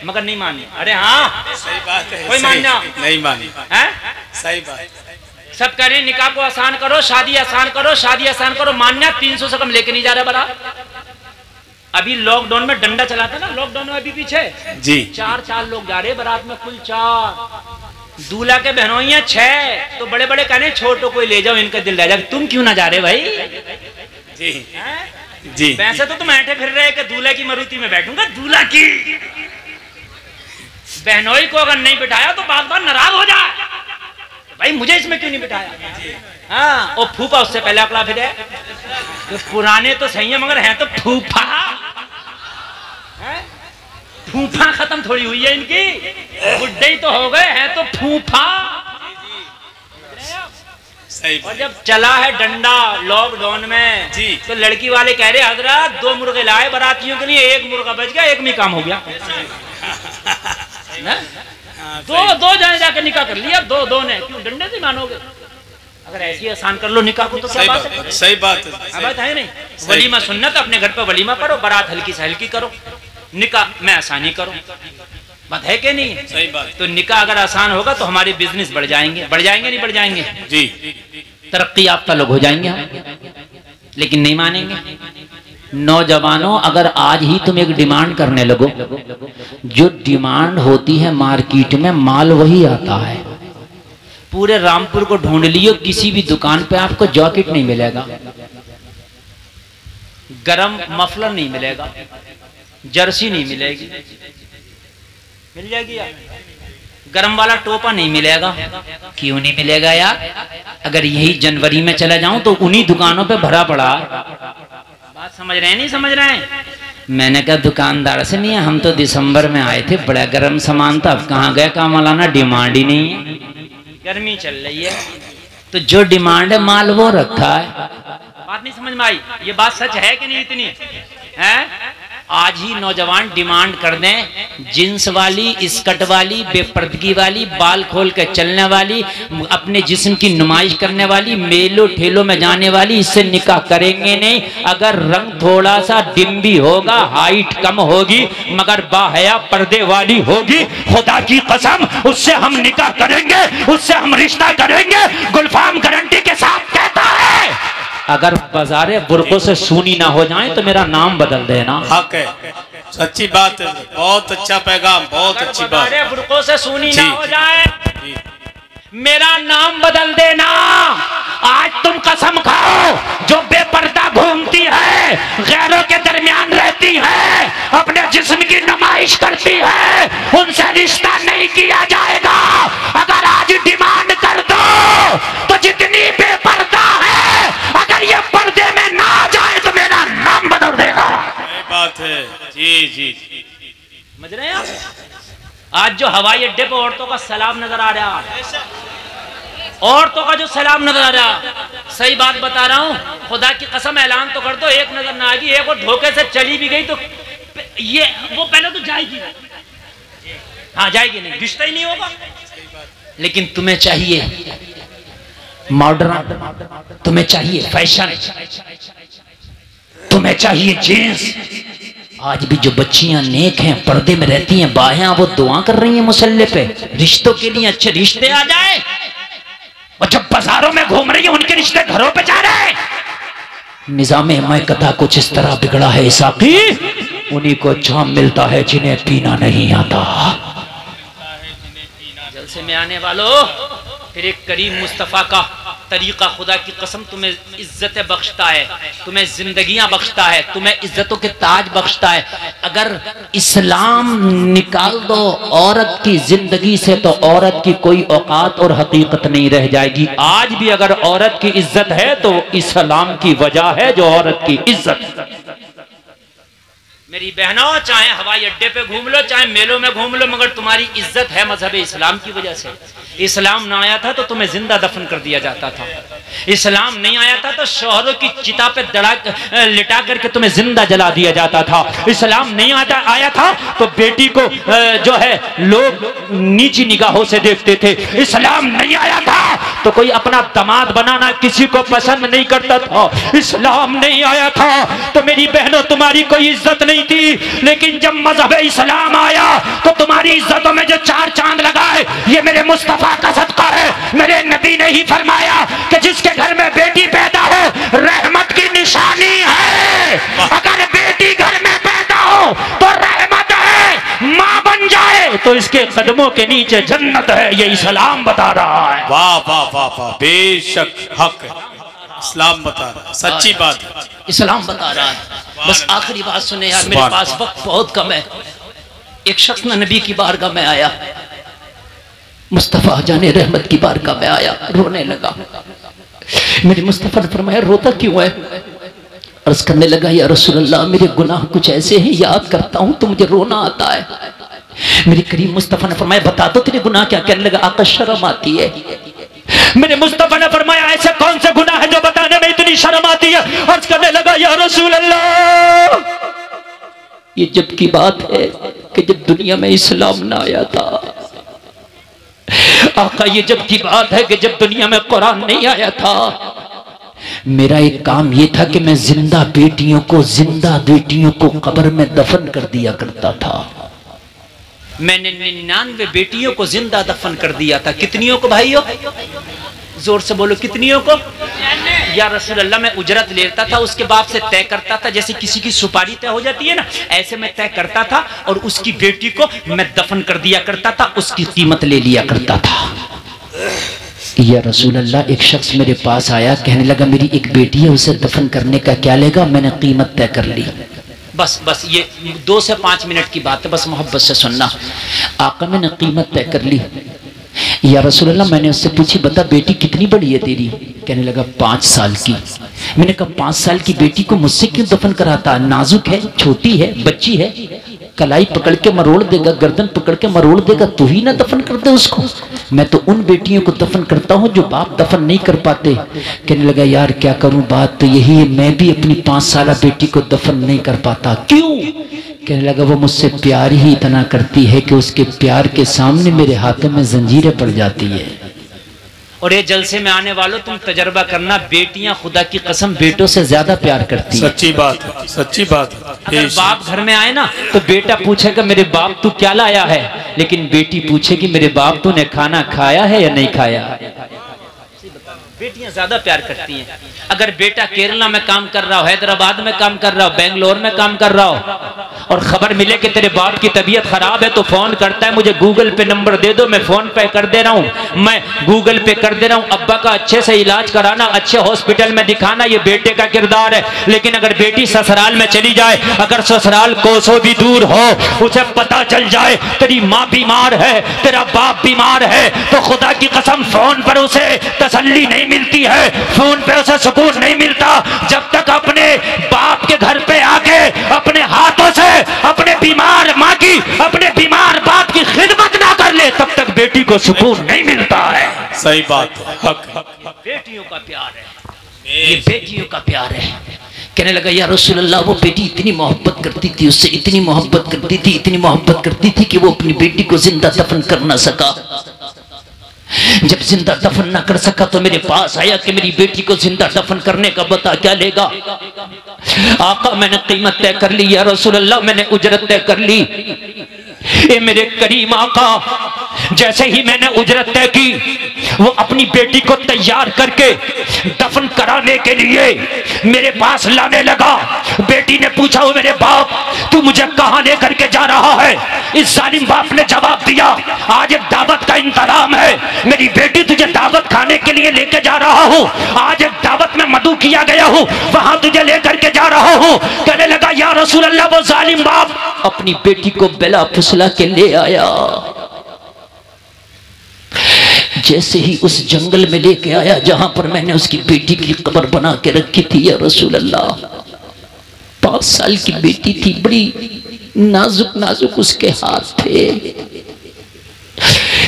मगर नहीं माने। अरे हाँ, सही बात है, कोई मानना नहीं मानी है? सही बात। सब कह रहे हैं निकाह को आसान करो, शादी आसान करो, शादी आसान करो। मानना 300 से कम लेके नहीं जा रहा बारात। अभी लॉकडाउन में डंडा चला था ना, लॉकडाउन में अभी पीछे जी 4 लोग जा रहे बारात में, कुल 4। दूल्हा के बहनोइयां 6, तो बड़े बड़े कहने छोटो कोई ले जाओ, इनका दिल रह जाए। तुम क्यों ना जा रहे भाई? जी जी। वैसे तो तुम ऐठे फिर रहे कि दूल्हे की मरुति में बैठूंगा, दूल्हा की बहनोई को अगर नहीं बिठाया तो बात बात नाराज हो जाए, भाई मुझे इसमें क्यों नहीं बिठाया? हाँ, वो फूफा उससे पहले अकला फिर है। तो पुराने तो सही है मगर हैं तो फूफा। फूफा खत्म थोड़ी हुई है इनकी, बुड्ढे ही तो हो गए हैं तो फूफा। और जब चला है डंडा लॉकडाउन में जी, तो लड़की वाले कह रहे हजरत 2 मुर्गे लाए बारातियों के लिए, 1 मुर्गा बच गया, 1 में काम हो गया। दो जाने जाके निकाह कर लिया, 2 ने, क्यों डंडे से मानोगे? अगर ऐसी आसान कर लो निकाह को तो क्या बात है? सही बात है, बात है नहीं? वलीमा सुन्नत, अपने घर पे वलीमा करो, बारात हल्की से हल्की करो, निकाह में आसानी करो, बात है कि नहीं? सही बात। तो निकाह अगर आसान होगा तो हमारे बिजनेस बढ़ जाएंगे, बढ़ जाएंगे नहीं बढ़ जाएंगे? जी, तरक्की याफ्ता लोग हो जाएंगे हम, लेकिन नहीं मानेंगे। नौजवानों, अगर आज ही तुम एक डिमांड करने लगो, जो डिमांड होती है मार्केट में माल वही आता है। पूरे रामपुर को ढूंढ लियो, किसी भी दुकान पे आपको जैकेट नहीं मिलेगा, गरम मफलर नहीं मिलेगा, जर्सी नहीं मिलेगी, मिल जाएगी यार, गरम वाला टोपा नहीं मिलेगा। क्यों नहीं मिलेगा यार? अगर यही जनवरी में चला जाऊं तो उन्हीं दुकानों पे भरा पड़ा। बात समझ रहे हैं नहीं समझ रहे हैं? मैंने कहा दुकानदार से नहीं है, हम तो दिसंबर में आए थे, बड़ा गर्म सामान था, अब कहाँ गया काम वाला, डिमांड ही नहीं है, गर्मी चल रही है, तो जो डिमांड है माल वो रखा है। बात नहीं समझ में आई? ये बात सच है कि नहीं इतनी है? आज ही नौजवान डिमांड कर दें, जींस वाली, स्कर्ट वाली, बेपर्दगी वाली, बाल खोल के चलने वाली, अपने जिस्म की नुमाइश करने वाली, मेलों ठेलों में जाने वाली, इससे निकाह करेंगे नहीं। अगर रंग थोड़ा सा डिम्बी होगा, हाइट कम होगी, मगर बाहया पर्दे वाली होगी, खुदा की कसम उससे हम निकाह करेंगे, उससे हम रिश्ता करेंगे। गुलफाम गारंटी के साथ कहता है, अगर बाजारे बुरकों से सूनी ना हो जाए तो मेरा नाम बदल देना। हक है, सच्ची बात है, बहुत अच्छा पैगाम, बहुत अच्छी बात। बुरकों से सूनी ना हो जाए मेरा नाम बदल देना। आज तुम कसम खाओ, जो बेपर्दा घूमती है, गैरों के दरमियान रहती है, अपने जिस्म की नुमाइश करती है, उनसे रिश्ता नहीं किया जाएगा। अगर आज डिमांड कर दो तो जितनी बेपर्दा है, अगर ये पर्दे में ना जाए तो मेरा नाम बदल देगा। बात है जी जी, समझ रहे हैं आप? आज जो हवाई अड्डे पे औरतों का सलाम नजर आ रहा है, औरतों का जो सलाम नजर आ रहा, सही बात बता रहा हूँ, खुदा की कसम ऐलान तो कर दो, एक नजर ना आएगी, एक और धोखे से चली भी गई तो ये वो पहले तो जाएगी, हाँ जाएगी नहीं, रिश्ता ही नहीं होगा। लेकिन तुम्हें चाहिए मॉडर्न, तुम्हें चाहिए फैशन, तुम्हें चाहिए जींस। आज भी जो बच्चियां नेक हैं, पर्दे में रहती हैं, बाहें, वो दुआ कर रही हैं मुसल्ले पे, रिश्तों के लिए अच्छे रिश्ते आ जाए। और जब बाजारों में घूम रही है, उनके रिश्ते घरों पे जा रहे हैं। निजामे मैकता कुछ इस तरह बिगड़ा है साकी, उन्हीं को जाम मिलता है जिन्हें पीना नहीं आता। जलसे में आने वालों, फिर एक करीम मुस्तफा का तरीका, खुदा की कसम तुम्हें इज्जत बख्शता है, तुम्हें जिंदगियां बख्शता है, तुम्हें इज्जतों के ताज बख्शता है। अगर इस्लाम निकाल दो औरत की जिंदगी से तो औरत की कोई औकात और हकीकत नहीं रह जाएगी। आज भी अगर औरत की इज्जत है तो इस्लाम की वजह है जो औरत की इज्जत। मेरी बहनों, चाहे हवाई अड्डे पे घूम लो, चाहे मेलों में घूम लो, मगर तुम्हारी इज्जत है मजहब इस्लाम की वजह से। इस्लाम ना आया था तो तुम्हें जिंदा दफन कर दिया जाता था। इस्लाम नहीं आया था तो शोहरों की चिता पे लिटा करके तुम्हें जिंदा जला दिया जाता था। इस्लाम नहीं आया था तो बेटी को जो है लोग नीची निगाहों से देखते थे। इस्लाम नहीं आया था तो कोई अपना दामाद बनाना किसी को पसंद नहीं करता था। इस्लाम नहीं आया था तो मेरी बहनों तुम्हारी कोई इज्जत नहीं थी। लेकिन जब मजहब इस्लाम आया तो तुम्हारी इज्जतों में जो चार चांद लगाए, ये मेरे मुस्तफा का सदका है। मेरे नबी ने ही फरमाया कि जिसके घर में बेटी पैदा हो रहमत की निशानी है। अगर बेटी घर में पैदा हो तो रहमत है, माँ बन जाए तो इसके कदमों के नीचे जन्नत है। ये इस्लाम बता रहा है। वाह वाह वाह वाह, बेशक हक है, इस्लाम बता रहा है, सच्ची बात है, इस्लाम बता रहा है। बस आखिरी बात सुने यार, मेरे पास वक्त बहुत कम है। एक शख्स नबी की बारगाह में आया, मुस्तफा जाने रहमत की बारगाह में आया, रोने लगा। मेरे मुस्तफा ने फरमाया रोता क्यों है? अर्ज करने लगा, या रसूल अल्लाह, मेरे गुनाह कुछ ऐसे हैं, याद करता हूं तो मुझे रोना आता है। मेरे करीम मुस्तफा ने फरमाया बता दो तेरे गुनाह क्या? कहने लगा, आका शर्म आती है। मेरे मुस्तफा ने फरमाया ऐसे कौन से गुनाह है जो बताने में इतनी शर्म आती है? अर्ज करने लगा, या रसूल अल्लाह, ये जब की बात है कि जब दुनिया में इस्लाम ना आया था। आका, ये जब की बात है कि जब दुनिया में कुरान नहीं आया था। मेरा एक काम ये था कि मैं जिंदा बेटियों को कब्र में दफन कर दिया करता था। मैंने 99 बेटियों को जिंदा दफन कर दिया था। कितनियों को भाइयों? जोर से बोलो, कितनियों को? या रसूल अल्लाह, मैं उजरत लेता था, उसके बाप से तय करता था, जैसे किसी की सुपारी तय हो जाती है ना, ऐसे मैं तय करता था और उसकी बेटी को मैं दफन कर दिया करता था, उसकी कीमत ले लिया करता था। या रसूल अल्लाह, एक शख्स मेरे पास आया, कहने लगा मेरी एक बेटी है, उसे दफन करने का क्या लेगा? मैंने कीमत तय कर ली। बस ये 2 से 5 मिनट की बात है, बस मोहब्बत से सुनना। आका, मैंने कीमत तय कर ली। या रसूल अल्लाह, मैंने उससे पूछी बता बेटी कितनी बड़ी है तेरी? कहने लगा 5 साल की। मैंने कहा 5 साल की बेटी को मुझसे क्यों दफन कराता? नाजुक है, छोटी है, बच्ची है, कलाई पकड़ के मरोड़ देगा, गर्दन पकड़ के मरोड़ देगा, तू ही ना दफन कर दे उसको। मैं तो उन बेटियों को दफन करता हूँ जो बाप दफन नहीं कर पाते। कहने लगा यार क्या करूं, बात तो यही है, मैं भी अपनी 5 साल बेटी को दफन नहीं कर पाता। क्यों? कहने लगा वो मुझसे प्यार ही इतना करती है कि उसके प्यार के सामने मेरे हाथों में जंजीरें पड़ जाती है। और ये जलसे में आने वालों, तुम तजर्बा करना, बेटियां खुदा की कसम बेटों से ज्यादा प्यार करती हैं। सच्ची बात है, सच्ची बात है। अगर बाप घर में आए ना तो बेटा पूछेगा मेरे बाप तू क्या लाया है, लेकिन बेटी पूछेगी मेरे बाप तूने खाना खाया है या नहीं खाया। बेटियां ज्यादा प्यार करती हैं। अगर बेटा केरला में काम कर रहा हो, हैदराबाद में काम कर रहा हो, बेंगलोर में काम कर रहा हो और खबर मिले कि तेरे बाप की तबीयत खराब है तो फोन करता है, मुझे गूगल पे नंबर दे दो, मैं फोन पे कर दे रहा हूँ, मैं गूगल पे कर दे रहा हूँ। अब्बा का अच्छे से इलाज कराना, अच्छे हॉस्पिटल में दिखाना, ये बेटे का किरदार है। लेकिन अगर बेटी ससुराल में चली जाए, अगर ससुराल कोसों भी दूर हो, उसे पता चल जाए तेरी माँ बीमार है, तेरा बाप बीमार है, तो खुदा की कसम फोन पर उसे तसल्ली नहीं मिलती है, फोन पे उसे सुकून नहीं मिलता जब तक अपने बाप के घर पे आके अपने हाथों से अपने बीमार माँ की, अपने बीमार बाप की खिदमत ना कर ले, तब तक बेटी को सुकून नहीं मिलता है। सही बात है, हक। बेटियों का प्यार है, ये बेटियों का प्यार है। कहने लगा या रसूल अल्लाह, वो बेटी इतनी मोहब्बत करती थी, उससे इतनी मोहब्बत करती थी, इतनी मोहब्बत करती थी कि वो अपनी बेटी को जिंदा दफन कर ना सका। जब जिंदा दफन ना कर सका तो मेरे पास आया कि मेरी बेटी को जिंदा दफन करने का बता क्या लेगा। आका मैंने कीमत तय कर ली, या रसूल अल्लाह मैंने उजरत तय कर ली। ए मेरे करीम आका, जैसे ही मैंने उजरत तय की, वो अपनी बेटी को तैयार करके दफन कराने के लिए मेरे पास लाने लगा। बेटी ने पूछा, वो मेरे बाप तू मुझे कहां लेकर के जा रहा है? इस जालिम बाप ने जवाब दिया, आज एक दावत का इंतजाम है मेरी बेटी, तुझे दावत खाने के लिए लेके जा रहा हूँ। आज एक दावत में मधु किया गया हूँ, वहां तुझे लेकर के जा रहा हूँ। कहने लगा या रसूल अल्लाह, वो जालिम बाप अपनी बेटी को बेला फुसला के ले आया। जैसे ही उस जंगल में लेके आया जहां पर मैंने उसकी बेटी की कब्र बना के रखी थी, या रसूल अल्लाह 5 साल की बेटी थी, बड़ी नाजुक नाजुक उसके हाथ थे।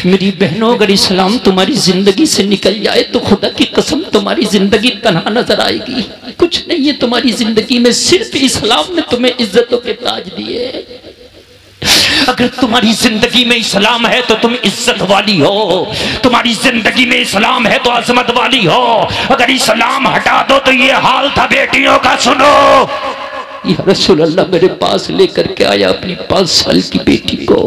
मेरी बहनों, अगर इस्लाम तुम्हारी जिंदगी से निकल जाए तो खुदा की कसम तुम्हारी जिंदगी तन्हा नजर आएगी। कुछ नहीं है तुम्हारी जिंदगी में, सिर्फ इस्लाम ने तुम्हें इज्जतों के ताज दिए। अगर तुम्हारी जिंदगी में इस्लाम है तो तुम इज्जत वाली हो, तुम्हारी जिंदगी में इस्लाम है तो अजमत वाली हो। अगर इस्लाम हटा दो तो ये हाल था बेटियों का। सुनो, या रसूल अल्लाह मेरे पास लेकर के आया अपनी 5 साल की बेटी को,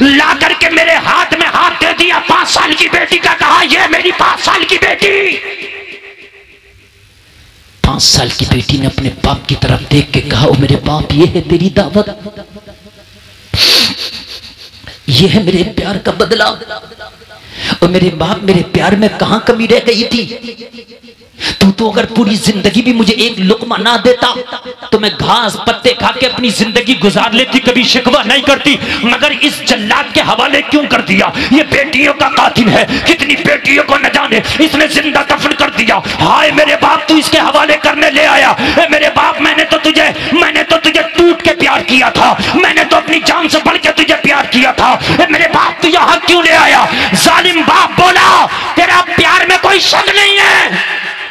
ला करके मेरे हाथ में हाथ दे दिया 5 साल की बेटी का, कहा ये मेरी 5 साल की बेटी। 5 साल की बेटी ने अपने बाप की तरफ देख के कहा, ओ मेरे बाप, ये है तेरी दावत, ये है मेरे प्यार का बदला। और मेरे बाप, मेरे प्यार में कहां कमी रह गई थी? तू अगर पूरी जिंदगी भी मुझे एक लुकमा ना देता तो मैं घास पत्ते खा के अपनी जिंदगी गुजार लेती, कभी शिकवा नहीं करती। मगर इस जल्लाद के हवाले क्यों कर दिया? ये बेटियों का कातिल है, कितनी बेटियों को न जाने इसने जिंदा दफन कर दिया। हाय मेरे बाप, तू इसके हवाले करने ले आया। मेरे बाप, मैंने तो तुझे टूट के प्यार किया था, मैंने तो अपनी जान से बढ़ के तुझे प्यार किया था। मेरे बाप, तू यहाँ क्यों ले आया? जालिम बाप बोला, तेरा प्यार में कोई शक नहीं है,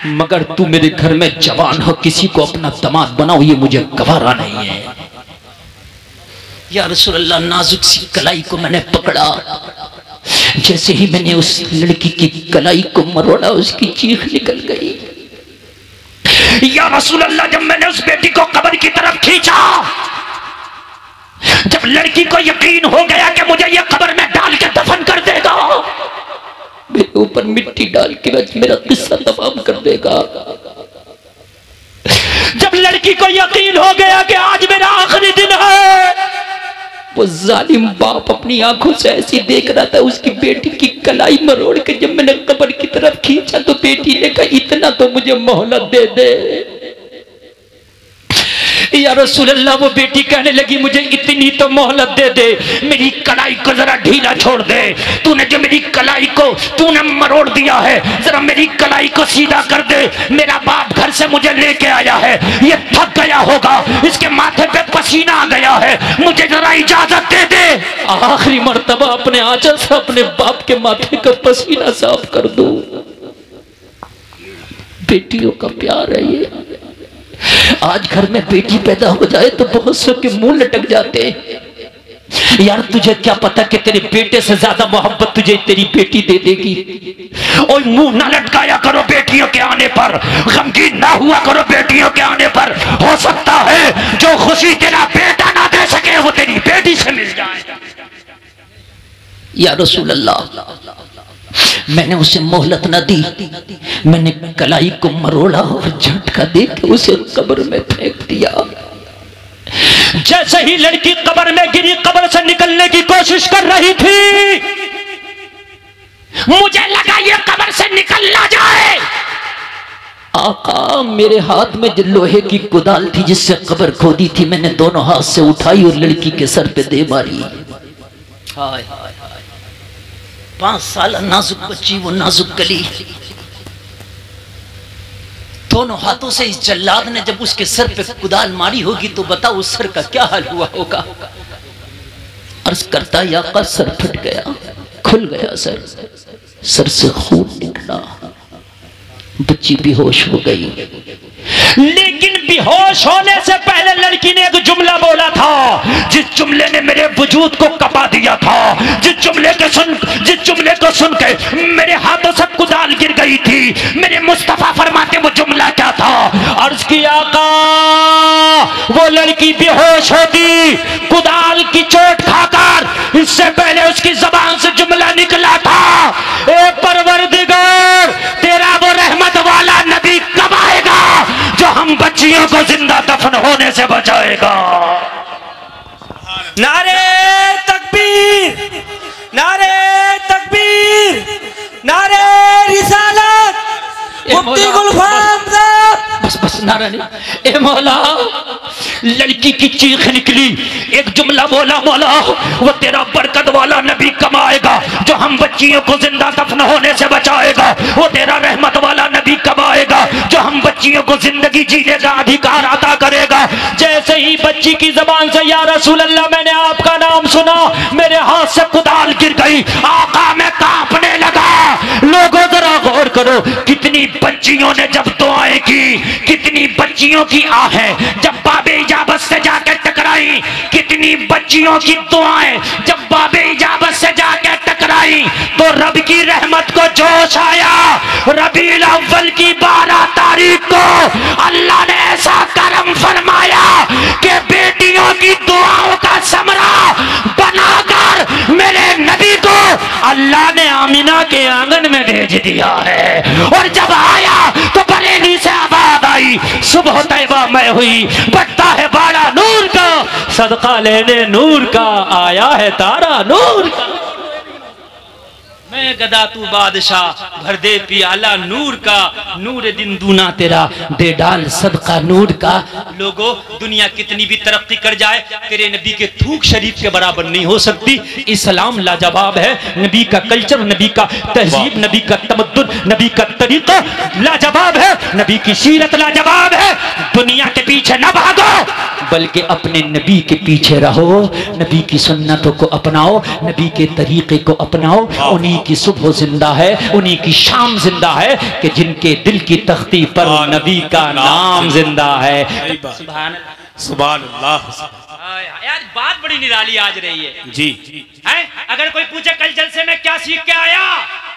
मगर तू मेरे घर में जवान हो, किसी को अपना दामाद बनाओ, ये मुझे गवारा नहीं है। या रसूल अल्लाह, नाजुक सी कलाई को मैंने पकड़ा, जैसे ही मैंने उस लड़की की कलाई को मरोड़ा, उसकी चीख निकल गई। या रसूल अल्लाह, जब मैंने उस बेटी को कब्र की तरफ खींचा, जब लड़की को यकीन हो गया कि मुझे ये कब्र में डाल के दफन कर देगा, मेरे ऊपर मिट्टी डाल के मेरा किस्सा तमाम कर देगा, जब लड़की को यकीन हो गया कि आज मेरा आखिरी दिन है, वो जालिम बाप अपनी आंखों से ऐसी देख रहा था, उसकी बेटी की कलाई मरोड़ के जब मैंने कब्र की तरफ खींचा तो बेटी ने कहा, इतना तो मुझे मोहलत दे दे। या रसूल अल्लाह, वो बेटी कहने लगी, मुझे इतनी तो मोहलत दे दे, मेरी कलाई को जरा ढीला छोड़ दे। तूने जो मेरी कलाई को तूने मरोड़ दिया है, जरा मेरी कलाई को सीधा कर दे। मेरा बाप घर से मुझे लेके आया है, ये थक गया होगा, इसके माथे पे पसीना आ गया है, मुझे जरा इजाजत दे दे, आखिरी मर्तबा अपने आंचल से अपने बाप के माथे का पसीना साफ कर दूं। बेटियों का प्यार है ये। आज घर में बेटी पैदा हो जाए तो बहुत से के मुंह लटक जाते हैं। यार तुझे क्या पता कि तेरे बेटे से ज्यादा मोहब्बत तुझे तेरी बेटी दे देगी। और मुंह ना लटकाया करो बेटियों के आने पर, गमगीन ना हुआ करो बेटियों के आने पर। हो सकता है जो खुशी तेरा बेटा ना दे सके वो तेरी बेटी से मिल जाए। या रसूल अल्लाह, मैंने उसे मोहलत न दी, मैंने कलाई को मरोड़ा और झटका देकर उसे कब्र में फेंक दिया। जैसे ही लड़की कब्र में गिरी, कब्र से निकलने की कोशिश कर रही थी, मुझे लगा ये कब्र से निकल ना जाए। आका, मेरे हाथ में जो लोहे की कुदाल थी जिससे कब्र खोदी थी, मैंने दोनों हाथ से उठाई और लड़की के सर पे दे मारी। हाय 5 साल नाजुक बच्ची, वो नाजुक कली, दोनों हाथों से इस जल्लाद ने जब उसके सर पे कुदाल मारी होगी तो बताओ उस सर का क्या हाल हुआ होगा। अर्ज करता या का सर फट गया, खुल गया सर से खून निकला, बच्ची बेहोश हो गई। लेकिन बेहोश होने से पहले लड़की ने एक जुमला बोला था, जिस जुमले ने मेरे वजूद को कपा दिया था, जिस जुमले को सुन के मेरे हाथों से कुदाल गिर गई थी। मेरे मुस्तफा फरमाते वो जुमला क्या था? अर्ज किया आका, वो लड़की बेहोश होती कुदाल की चोट खाकर, इससे पहले उसकी जबान से जुमला निकला था, ए परवरदिगार, तेरा वो रहमत वाला नबी कब आएगा जो हम बच्चियों को जिंदा दफन होने से बचाएगा। नारे तकबीर, नारे तकबीर, नारे रिसालत, मुफ्ती गुलफाम साहब। बस नारा नहीं। ए मौला, लड़की की चीख निकली, एक जुमला बोला, मौला वो तेरा बरकत वाला नबी कब आएगा जो हम बच्चियों को जिंदा दफन होने से बचाएगा। वो तेरा रहमत वाला नबी कब आएगा जो हम बच्चियों को जिंदगी जीने का अधिकार अता करेगा। जैसे ही बच्ची की जबान से या रसूल अल्लाह मैंने आपका नाम सुना, मेरे हाथ से कुदाल गिर गई। आका, मैं कांपने लगा। लोगों जरा गौर करो, कितनी बच्चियों ने जब दुआएं की, कितनी बच्चियों की आहें जब बाबे इजाबत से जाकर टकराई, कितनी बच्चियों की दुआएं जब बाबे इजाबत से जाकर टकराई तो रब की रहमत को जोश आया। रबीउल अव्वल की 12 तारीख को अल्लाह ने ऐसा करम फरमाया कि बेटियों की दुआओं का समरा बनाकर मेरे नबी को अल्लाह ने आमिना के आंगन में भेज दिया है। और जब आया तो बरेली से आवाज आई, सुबह तैबा में हुई, बटता है बाड़ा नूर का, सदका लेने नूर का, आया है तारा नूर का। मैं गदा तू बादशाह, भर दे पियाला नूर का, नूर दिन दूना तेरा, दे डाल सदका नूर का। लोगों, दुनिया कितनी भी तरक्की कर जाए, तेरे नबी के थूक शरीफ के बराबर नहीं हो सकती। इस्लाम लाजवाब है, नबी का कल्चर, नबी का तहजीब, नबी का तमद्दुन, नबी का तरीका लाजवाब है, नबी की सीरत लाजवाब है। दुनिया के पीछे न भागो, बल्कि अपने नबी के पीछे रहो, नबी की सुन्नतों को अपनाओ, नबी के तरीके को अपनाओ। उन्हीं की सुबह जिंदा है, उन्हीं की शाम जिंदा है कि जिनके दिल की तख्ती पर नबी का नाम जिंदा है। सुभान अल्लाह। यार बात बड़ी निराली आज रही है जी है? अगर कोई पूछे कल जलसे में क्या सीख के आया,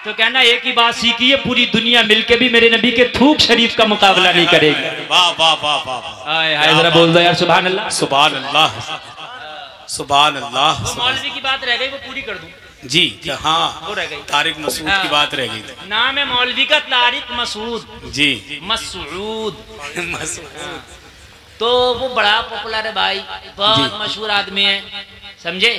तो कहना एक ही बात सीखी है, पूरी दुनिया मिलके भी मेरे नबी के थूक शरीफ का मुकाबला नहीं करेगी। वाह वाह वाह वाह, जरा बोल दो यार सुभान अल्लाह, सुभान अल्लाह, सुभान अल्लाह। मौलवी की बात रह गई, वो पूरी कर दूं जी। हाँ, वो रह गई, तारिक मसूद की बात रह गई। नाम है मौलवी का तारिक मसूद जी, मसूद। तो वो बड़ा पॉपुलर है भाई, बहुत मशहूर आदमी है, समझे।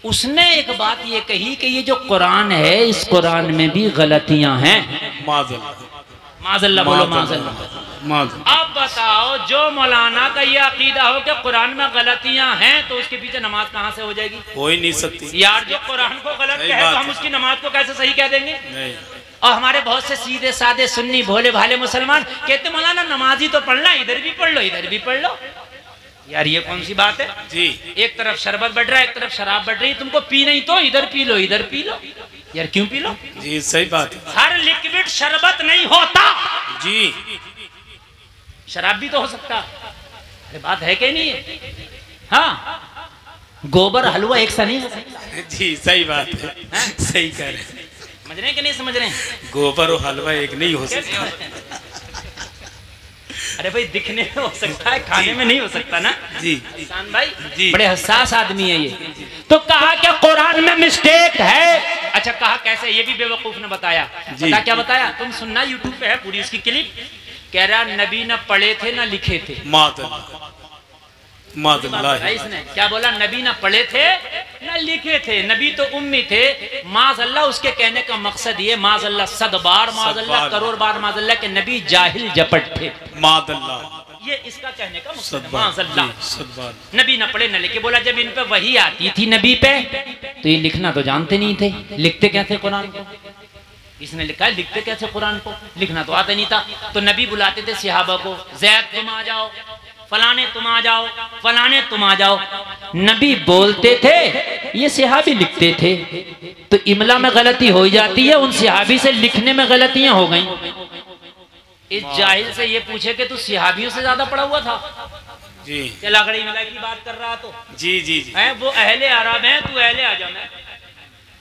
उसने एक बात ये कही कि ये जो कुरान है, इस कुरान में भी गलतियां हैं। माज़अल्लाह बोलो, माज़अल्लाह। अब बताओ, जो मौलाना का ये अकीदा हो कि कुरान में गलतियां हैं, तो उसके पीछे नमाज कहाँ से हो जाएगी? हो ही नहीं सकती यार। जो कुरान को गलत कहे तो हम उसकी नमाज को कैसे सही कह देंगे? नहीं। और हमारे बहुत से सीधे साधे सुन्नी भोले भाले मुसलमान कहते मौलाना नमाज ही तो पढ़ना, इधर भी पढ़ लो, इधर भी पढ़ लो। यार ये कौन सी बात है जी? एक तरफ शरबत बढ़ रहा है, एक तरफ शराब बढ़ रही है, तुमको पी नहीं तो इधर पी लो, इधर पी लो। यार क्यों पी लो? जी सही बात है। हर लिक्विड शरबत नहीं होता जी, शराब भी तो हो सकता। अरे बात है कि नहीं है? हाँ, गोबर हलवा एक सा नहीं हो सकता। जी सही बात है, सही कह रहे हैं। समझ रहे हैं कि नहीं समझ रहे हैं? गोबर और हलवा एक नहीं हो सकता। अरे भाई दिखने में हो सकता है, खाने में नहीं हो सकता ना जी। इंसान भाई जी, बड़े हसास आदमी है ये। तो कहा कि कुरान में मिस्टेक है। अच्छा कहा कैसे, ये भी बेवकूफ ने बताया। बता क्या बताया, तुम सुनना, यूट्यूब पे है पूरी इसकी क्लिप। कह रहा नबी न पढ़े थे न लिखे थे। इसने क्या बोला, नबी ना पढ़े थे ना लिखे थे, नबी तो उम्मी थे। माज़अल्लाह उसके कहने का मकसद ये, माज़अल्लाह सदबार माज़अल्लाह करोड़ बार माज़अल्लाह के नबी जाहिल जपट थे। ये इसका कहने का मकसद, माज़अल्लाह नबी ना पढ़े ना लिखे। बोला जब इन पे वही आती थी नबी पे तो ये लिखना तो जानते नहीं थे, लिखते क्या थे कुरान को। इसने लिखा है लिखते कैसे कुरान को, लिखना तो आता नहीं था। तो नबी बुलाते थे सहाबा को, ज़ैद तुम आ जाओ, फलाने तुम आ जाओ, फलाने तुम आ जाओ। नबी बोलते थे, ये सहाबी लिखते थे। तो इमला में गलती हो जाती है, उन सहाबी से लिखने में गलतियां हो गई। इस जाहिल से ये पूछे कि तू सहाबियों से ज्यादा पढ़ा हुआ था जी, चला खड़ी इमला की बात कर रहा तो जी जी जी है, वो अहले अरब है, तू अहले आजम है,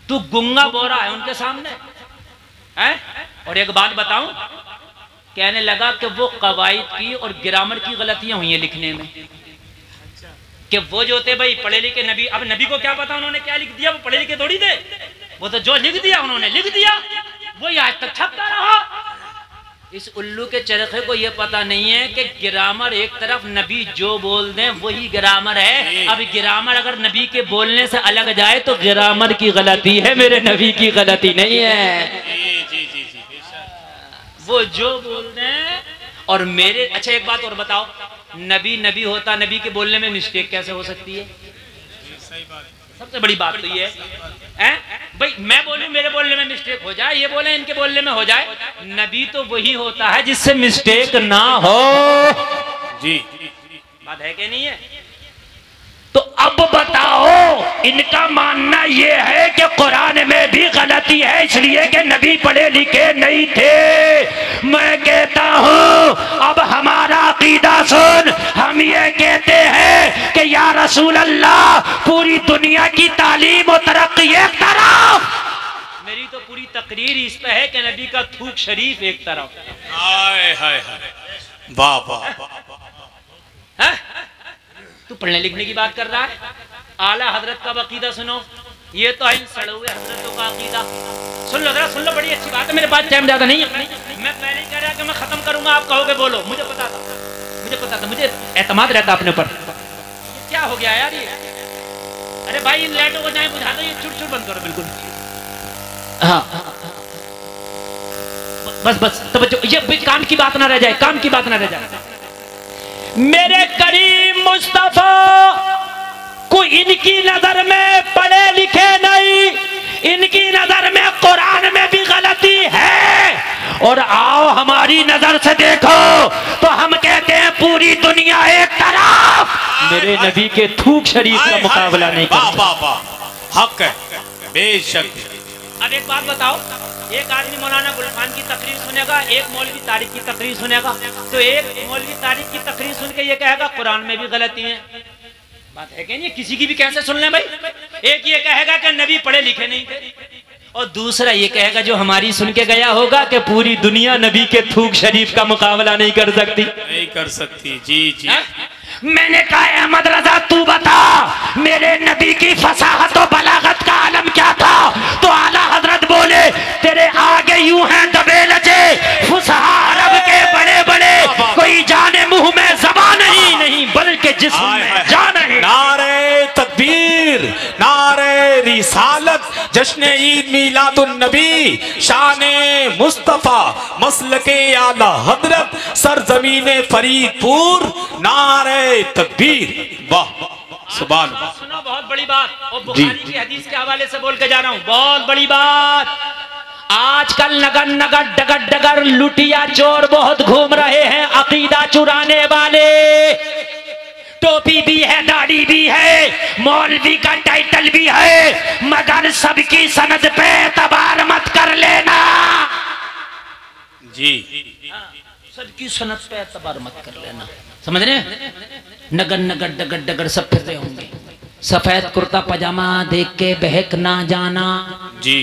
तू गुंगा बोरा है उनके सामने है। और एक बात बताऊं, कहने लगा कि वो कवायद की और ग्रामर की गलतियां हुई हैं लिखने में, कि वो जो थे भाई पढ़े लिखे नबी, अब नबी को क्या पता उन्होंने क्या लिख दिया, वो पढ़े लिखे थोड़ी थे, वो तो जो लिख दिया उन्होंने लिख दिया, वो आज तक छपता रहा। इस उल्लू के चरखे को ये पता नहीं है कि ग्रामर एक तरफ, नबी जो बोल दें वही ग्रामर है। अब ग्रामर अगर नबी के बोलने से अलग जाए तो ग्रामर की गलती है, मेरे नबी की गलती नहीं है। वो जो बोल दें और मेरे। अच्छा एक बात और बताओ, नबी नबी होता, नबी के बोलने में मिस्टेक कैसे हो सकती है? सबसे बड़ी बात तो ये है भाई, मैं बोलूं मेरे बोलने में मिस्टेक हो जाए, ये बोले इनके बोलने में हो जाए। नबी तो वही होता है जिससे मिस्टेक ना हो। जी बात है कि नहीं है? तो अब बताओ, इनका मानना यह है कि कुरान में भी गलती है इसलिए कि नबी पढ़े लिखे नहीं थे। मैं कहता हूं अब हमारा अकीदा सुन, हम ये कहते हैं कि या रसूल अल्लाह पूरी दुनिया की तालीम और तरक्की एक तरफ, मेरी तो पूरी तकरीर इस पे है कि नबी का थूक शरीफ एक तरफ। हाय हाय हाय, वाह वाह। तू पढ़ने लिखने की बात कर रहा है, आला हजरत का अकीदा सुनो। ये तो है इन सड़े हुए हजरतों का अकीदा। सुन लो जरा, सुन लो, बड़ी अच्छी बात है, मेरे पास टाइम ज्यादा नहीं है। मैं पहले ही कह रहा कि मैं खत्म करूंगा, आप कहोगे बोलो, मुझे पता था, मुझे एतमाद रहता अपने ऊपर। क्या हो गया यार ये? अरे भाई इन लाइटों को जाए बुझा दो, ये चुट बंद करो बिल्कुल। हाँ बस तवज्जो, ये काम की बात ना रह जाए, काम की बात ना रह जाए। मेरे करीम मुस्तफा को इनकी नजर में पढ़े लिखे नहीं, इनकी नजर में कुरान में भी गलती है। और आओ हमारी नजर से देखो तो हम कहते हैं पूरी दुनिया एक तरफ, मेरे नबी के थूक शरीफ का मुकाबला नहीं कर सकता। हक है बेशक। अब एक बात बताओ, एक आदमी मौलाना गुलफान की तकरीर सुनेगा, एक मौलवी तारिक की तकरीर सुनेगा, तो एक मौलवी तारिक की तकरीर सुन के ये कहेगा कुरान में भी गलती है। बात है कि नहीं? किसी की भी कैसे सुन ले भाई। एक ये कहेगा कि नबी पढ़े लिखे नहीं थे, और दूसरा ये कहेगा जो हमारी सुन के गया होगा कि पूरी दुनिया नबी के थूक शरीफ का मुकाबला नहीं कर सकती। नहीं कर सकती। जी जी। मैंने कहा अहमद रजा तू बता, मेरे नबी की फसाहत और बलागत का आलम क्या था? तो आला हजरत बोले तेरे आगे यूं हैं दबे लचे फुसहा अरब के बड़े बड़े, कोई जाने मुंह में ज़बान नहीं बल्कि जिस्म में जान है। नारे तकबीर, नारे रिसालत, जश्न ईद मीलादुन नबी, शाने मुस्तफा, मसलके आला हजरत, सरजमीने फरीदपुर, नारे तकबीर, वाह सुभान। सुनो बहुत बड़ी बात, और बुखारी की हदीस के हवाले से बोल के जा रहा हूं, बहुत बड़ी बात। आजकल नगर नगर डगर डगर लुटिया चोर बहुत घूम रहे हैं, अकीदा चुराने वाले। टोपी भी है, दाढ़ी भी है, मौलवी का टाइटल भी है, मगर सबकी सनद पे एतबार मत कर लेना। जी सबकी सनद पे एतबार मत कर लेना, समझ रहे हैं? नगर नगर डगर डगर सब फिर रहे होंगे, सफेद कुर्ता पजामा देख के बहक ना जाना। जी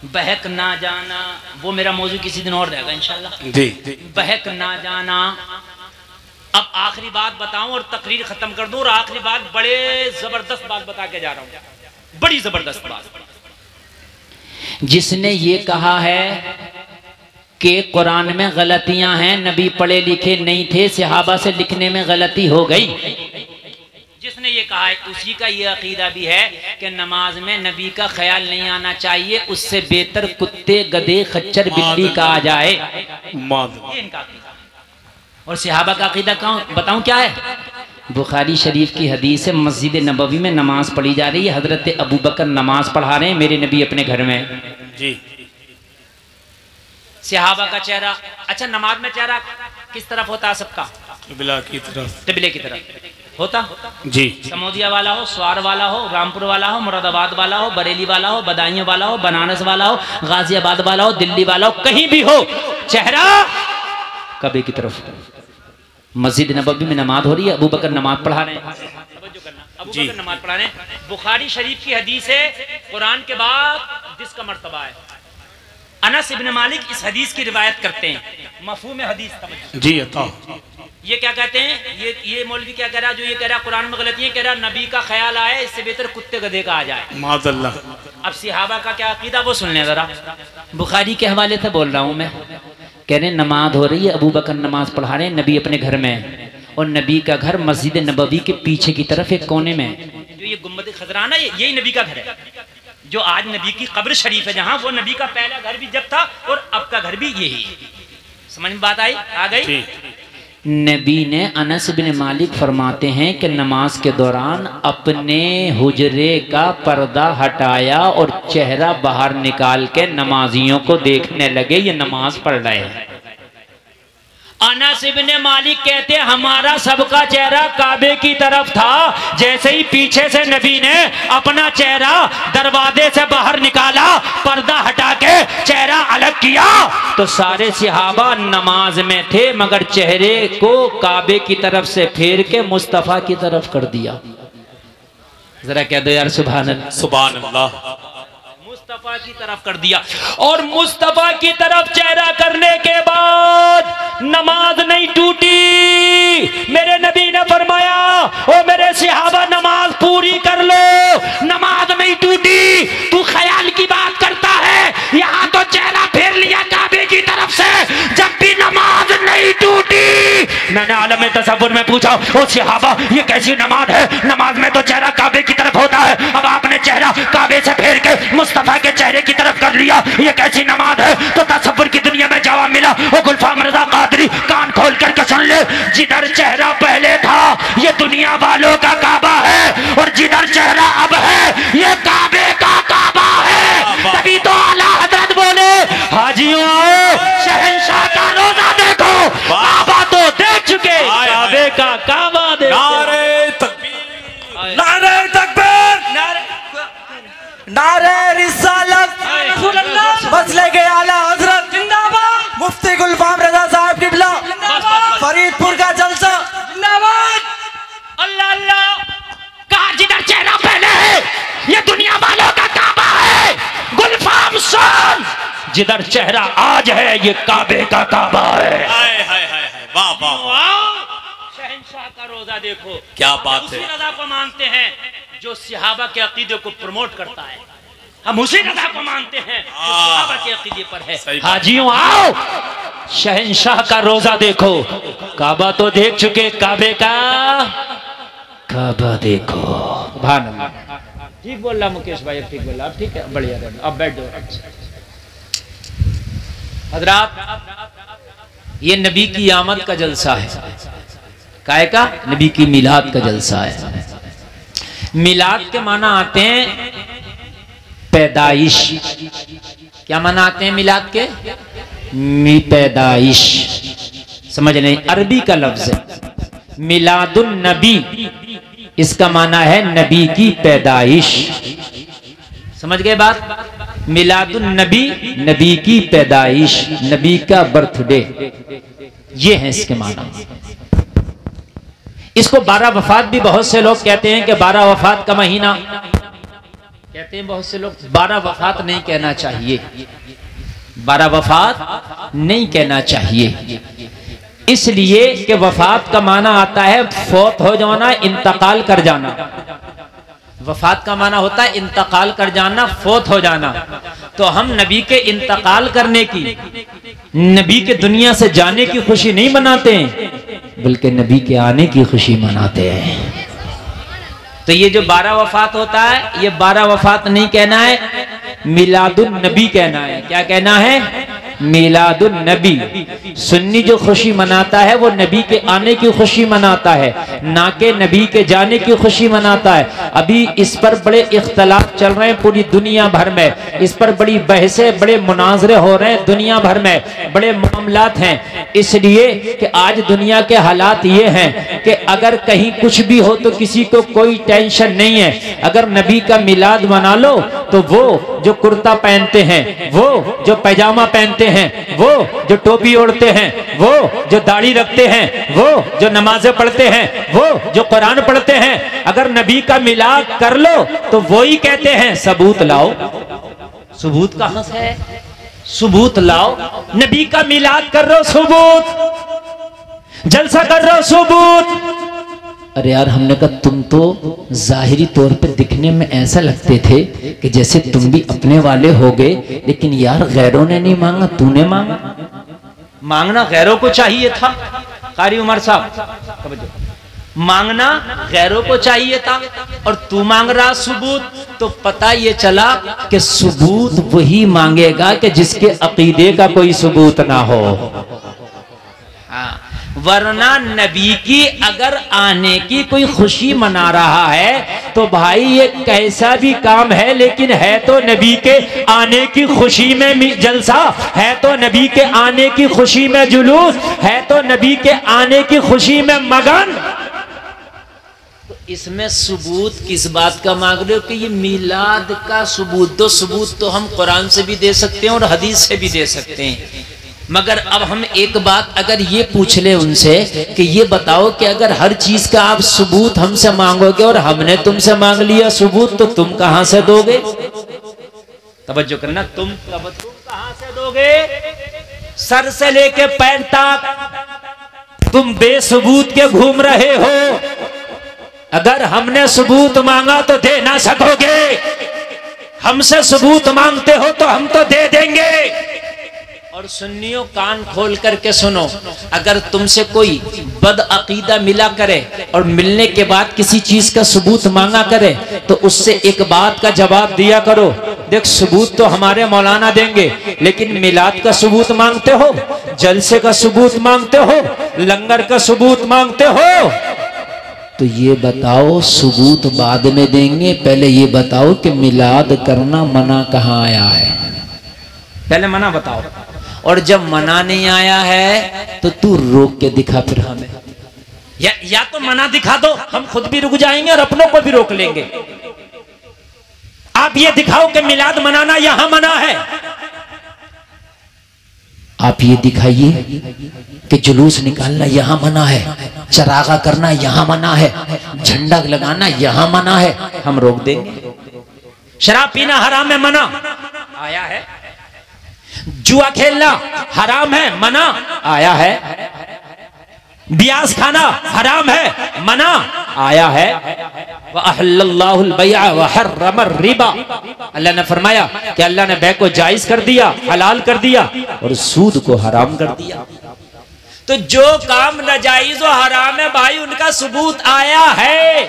बहक ना जाना, वो मेरा मौजू किसी दिन और रहेगा इंशाल्लाह। जी बहक ना जाना। अब आखिरी बात बताऊं और तकरीर खत्म कर दूं, और आखिरी बात बड़े जबरदस्त बात बता के जा रहा हूं, बड़ी जबरदस्त बात। जिसने ये कहा है कि कुरान में गलतियां हैं, नबी पढ़े लिखे नहीं थे, सहाबा से लिखने में गलती हो गई, जिसने ये कहा है उसी का ये अकीदा भी है कि नमाज में नबी का ख्याल नहीं आना चाहिए, उससे बेहतर कुत्ते गधे खच्चर बिल्ली का आ जाए। ये इनका अकीदा। और सहाबा का अकीदा बताऊं क्या है? बुखारी शरीफ की हदीस है, मस्जिद नबवी में नमाज पढ़ी जा रही है, हजरत अबू बकर नमाज पढ़ा रहे हैं, मेरे नबी अपने घर में जी। सहाबा का चेहरा, अच्छा नमाज में चेहरा किस तरफ होता है सबका? क़िबला की तरफ, क़िबले की तरफ होता जी। समोदिया वाला हो, स्वार वाला हो, रामपुर वाला हो, मुरादाबाद वाला हो, बरेली वाला हो, बदायूं वाला हो, बनारस वाला हो, गाजियाबाद वाला हो, दिल्ली वाला हो, कहीं भी हो, चेहरा कबे की तरफ। मस्जिद नबवी में नमाज हो रही है, अबू बकर नमाज पढ़ा रहे हैं, अबू बकर नमाज पढ़ा रहे हैं। बुखारी शरीफ की हदीस है, कुरान के बाद जिसका मर्तबा है। अनस इब्न मालिक इस हदीस की रिवायत करते हैं, मफहूम हदीस जी। ये क्या कहते हैं, ये मौलवी क्या कह रहा है, जो ये कह रहा है कुरान में गलती है, कह रहा नबी का ख्याल आए, इससे बेहतर कुत्ते गधे का आ जाए, माज़अल्लाह। अब सहाबा का क्या अकीदा वो सुन लें जरा। बुखारी के हवाले से बोल रहा हूँ मैं, कह रहे नमाज हो रही है, अबू बकर नमाज पढ़ा रहे हैं, नबी अपने घर में, और नबी का घर मस्जिद नबवी के पीछे की तरफ एक कोने में, जो ये गुम्बद खजराना यही नबी का घर है, जो आज नबी की कब्र शरीफ है, जहाँ वो नबी का पहला घर भी जब था और अब का घर भी यही। समझ में बात आई, आ गई? नबी ने, अनस बिन मालिक फरमाते हैं कि नमाज के दौरान अपने हुजरे का पर्दा हटाया और चेहरा बाहर निकाल के नमाजियों को देखने लगे, ये नमाज पढ़ रहे हैं। अनस इब्न मालिक कहते हैं हमारा सबका चेहरा काबे की तरफ था, जैसे ही पीछे से नबी ने अपना चेहरा दरवाजे से बाहर निकाला, पर्दा हटा के चेहरा अलग किया, तो सारे सहाबा नमाज में थे, मगर चेहरे को काबे की तरफ से फेर के मुस्तफा की तरफ कर दिया। जरा कह दो यार सुभान अल्लाह, सुभान अल्लाह। मुस्तफा की तरफ कर दिया, और मुस्तफा की तरफ चेहरा करने के बाद नमाज नहीं टूटी। मेरे नबी ने फरमाया, ओ मेरे सहाबा नमाज पूरी कर लो, नमाज नहीं टूटी। तू ख्याल की बात करता है, यहाँ तो चेहरा फेर लिया काबे की तरफ से, जब भी नमाज नहीं टूटी। मैंने आलम तसव्वुर में पूछा, ओ सहाबा ये कैसी नमाज है, नमाज में तो चेहरा काबे की तरफ होता है, अब आपने चेहरा काबे से फेर के मुस्तफा के चेहरे की तरफ कर लिया, ये कैसी नमाज है? तो तसव्वुर की दुनिया में जवाब मिला, ओ गुलफाम रज़ा कादरी कान खोल करके सुन ले, जिधर चेहरा पहले था ये दुनिया वालों का काबा है, और जिधर चेहरा अब है ये काबे का काबा है। तभी तो आला हजरत बोले, हाजियों आओ शहंशाह का रोजा देखो, काबा तो देख चुके, काबे का काबा देखो। नारे तकबीर, नारे तकबीर, नारे रिसालत, बस ले गए आला हजरत जिंदाबाद, मुफ्ती गुलफाम रज़ा साहब किबला फरीदपुर का जलसा जिंदाबाद। अल्लाह अल्लाह, कहा जिधर चेहरा पहले है ये दुनिया वालों का काबा है। गुलफाम सुन, जिधर चेहरा आज है ये काबे का काबा है। हाय हाय हाय, वाह वाह, शहंशाह का रोजा देखो, क्या बात है। उसी रज़ा को मानते हैं जो सहाबा के अकीदे को प्रमोट करता है, हम उसी रज़ा को मानते हैं जो सहाबा के अकीदे पर है। हाजियों आओ शहंशाह का रोजा देखो, काबा तो देख चुके, काबे का काबा देखो। भान ठीक बोल रहा मुकेश भाई, ठीक बोल रहा, अब ठीक है, बढ़िया, अब बैठ जाओ। हजरात ये नबी की आमद का जलसा है, काहे का? नबी की मिलाद का जलसा है। मिलाद के माना आते हैं पैदाइश। क्या माना आते हैं मिलाद के? पैदाइश, समझ नहीं, अरबी का लफ्ज है मिलादुन नबी, इसका माना है नबी की पैदाइश। समझ गए बात? मिलादुन नबी, नबी की पैदाइश, नबी का बर्थडे, ये है इसके माना। इसको 12 वफात भी बहुत से लोग कहते हैं कि 12 वफात का महीना कहते हैं, बहुत से लोग 12 वफात नहीं कहना चाहिए, 12 वफात नहीं कहना चाहिए, इसलिए कि वफात का माना आता है फौत हो जाना, इंतकाल कर जाना। वफात का माना होता है इंतकाल कर जाना, फौत हो जाना। तो हम नबी के इंतकाल करने की, नबी के दुनिया से जाने की खुशी नहीं मनाते हैं, बल्कि नबी के आने की खुशी मनाते हैं। तो ये जो 12 वफात होता है, ये 12 वफात नहीं कहना है, मिलादुन नबी कहना है। क्या कहना है? मिलादुन नबी। सुन्नी जो खुशी मनाता है वो नबी के आने की खुशी मनाता है, ना कि नबी के जाने की खुशी मनाता है। अभी इस पर बड़े इख्तलाफ चल रहे हैं पूरी दुनिया भर में, इस पर बड़ी बहसें, बड़े मुनाजरे हो रहे हैं दुनिया भर में, बड़े मामलात हैं। इसलिए कि आज दुनिया के हालात ये हैं कि अगर कहीं कुछ भी हो तो किसी को कोई टेंशन नहीं है। अगर नबी का मिलाद मना लो तो वो जो कुर्ता पहनते हैं, वो जो पैजामा पहनते हैं, वो जो टोपी ओढ़ते हैं, वो जो दाढ़ी रखते हैं, वो जो नमाजें पढ़ते हैं, वो जो कुरान पढ़ते हैं, अगर नबी का मिलाद कर लो तो वो ही कहते हैं सबूत लाओ। सबूत कहां से है? सबूत लाओ। नबी का मिलाद कर रहे हो, सबूत। जलसा कर रहे हो, सबूत। अरे यार, हमने कहा तुम तो जाहिरी तौर पे दिखने में ऐसा लगते थे कि जैसे तुम भी अपने वाले हो गए, लेकिन यार गैरों ने नहीं मांगा, तूने मांगा। मांगना गैरों को चाहिए था। कारी उमर साहब, मांगना गैरों को चाहिए था और तू मांग रहा सबूत। तो पता ये चला कि सबूत वही मांगेगा कि जिसके अकीदे का कोई सबूत ना हो। वरना नबी की अगर आने की कोई खुशी मना रहा है तो भाई ये कैसा भी काम है, लेकिन है तो नबी के आने की खुशी में जलसा, है तो नबी के आने की खुशी में जुलूस, है तो नबी के आने की खुशी में मगन। तो इसमें सबूत किस बात का मांग रहे हो कि ये मिलाद का सबूत दो? सबूत तो हम कुरान से भी दे सकते हैं और हदीस से भी दे सकते हैं। मगर अब हम एक बात अगर ये पूछ ले उनसे कि ये बताओ कि अगर हर चीज का आप सबूत हमसे मांगोगे और हमने तुमसे मांग लिया सबूत, तो तुम कहां से दोगे? तवज्जो करना, तुम कहां से दोगे? सर से लेके पैर तक तुम बेसबूत के घूम रहे हो। अगर हमने सबूत मांगा तो दे ना सकोगे, हमसे सबूत मांगते हो तो हम तो दे देंगे। और सुन्नियों, कान खोल करके सुनो, अगर तुमसे कोई बदअकीदा मिला करे और मिलने के बाद किसी चीज का सबूत मांगा करे तो उससे एक बात का जवाब दिया करो, देख सबूत तो हमारे मौलाना देंगे, लेकिन मिलाद का सबूत मांगते हो, जलसे का सबूत मांगते हो, लंगर का सबूत मांगते हो, तो ये बताओ सबूत बाद में देंगे, पहले ये बताओ कि मिलाद करना मना कहाँ आया है? पहले मना बताओ। और जब मना नहीं आया है तो तू रोक के दिखा फिर हमें, या तो मना दिखा दो, हम खुद भी रुक जाएंगे और अपनों को भी रोक लेंगे। आप ये दिखाओ कि मिलाद मनाना यहां मना है। आप ये दिखाइए कि जुलूस निकालना यहां मना है, चरागा करना यहां मना है, झंडा लगाना यहां मना है, हम रोक देंगे। शराब पीना हराम है, मना आया है। जुआ खेलना हराम है, मना आया है। ब्याज खाना हराम है, मना आया है। वअहल्लल्लाहुल बैअ व हर्रम रिबा, अल्लाह ने फरमाया कि अल्लाह ने बै को जायज कर दिया, हलाल कर दिया और सूद को हराम कर दिया। तो जो काम नाजायज और हराम है भाई, उनका सबूत आया है।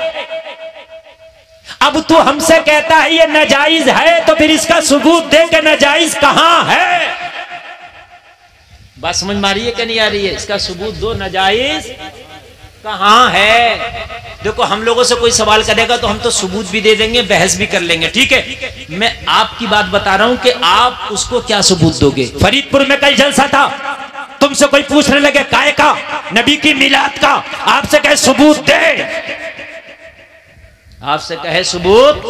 अब तू हमसे कहता है ये नाजायज है, तो फिर इसका सबूत दे के नाजायज कहां है? बात समझ मारी है कि नहीं आ रही है? इसका सबूत दो, नाजायज कहां है? देखो, हम लोगों से कोई सवाल करेगा तो हम तो सबूत भी दे देंगे, बहस भी कर लेंगे, ठीक है। मैं आपकी बात बता रहा हूं कि आप उसको क्या सबूत दोगे। फरीदपुर में कल जलसा था, तुमसे कोई पूछने लगे काय का, नबी की मिलाद का, आपसे कहे सबूत दे, आपसे कहे सबूत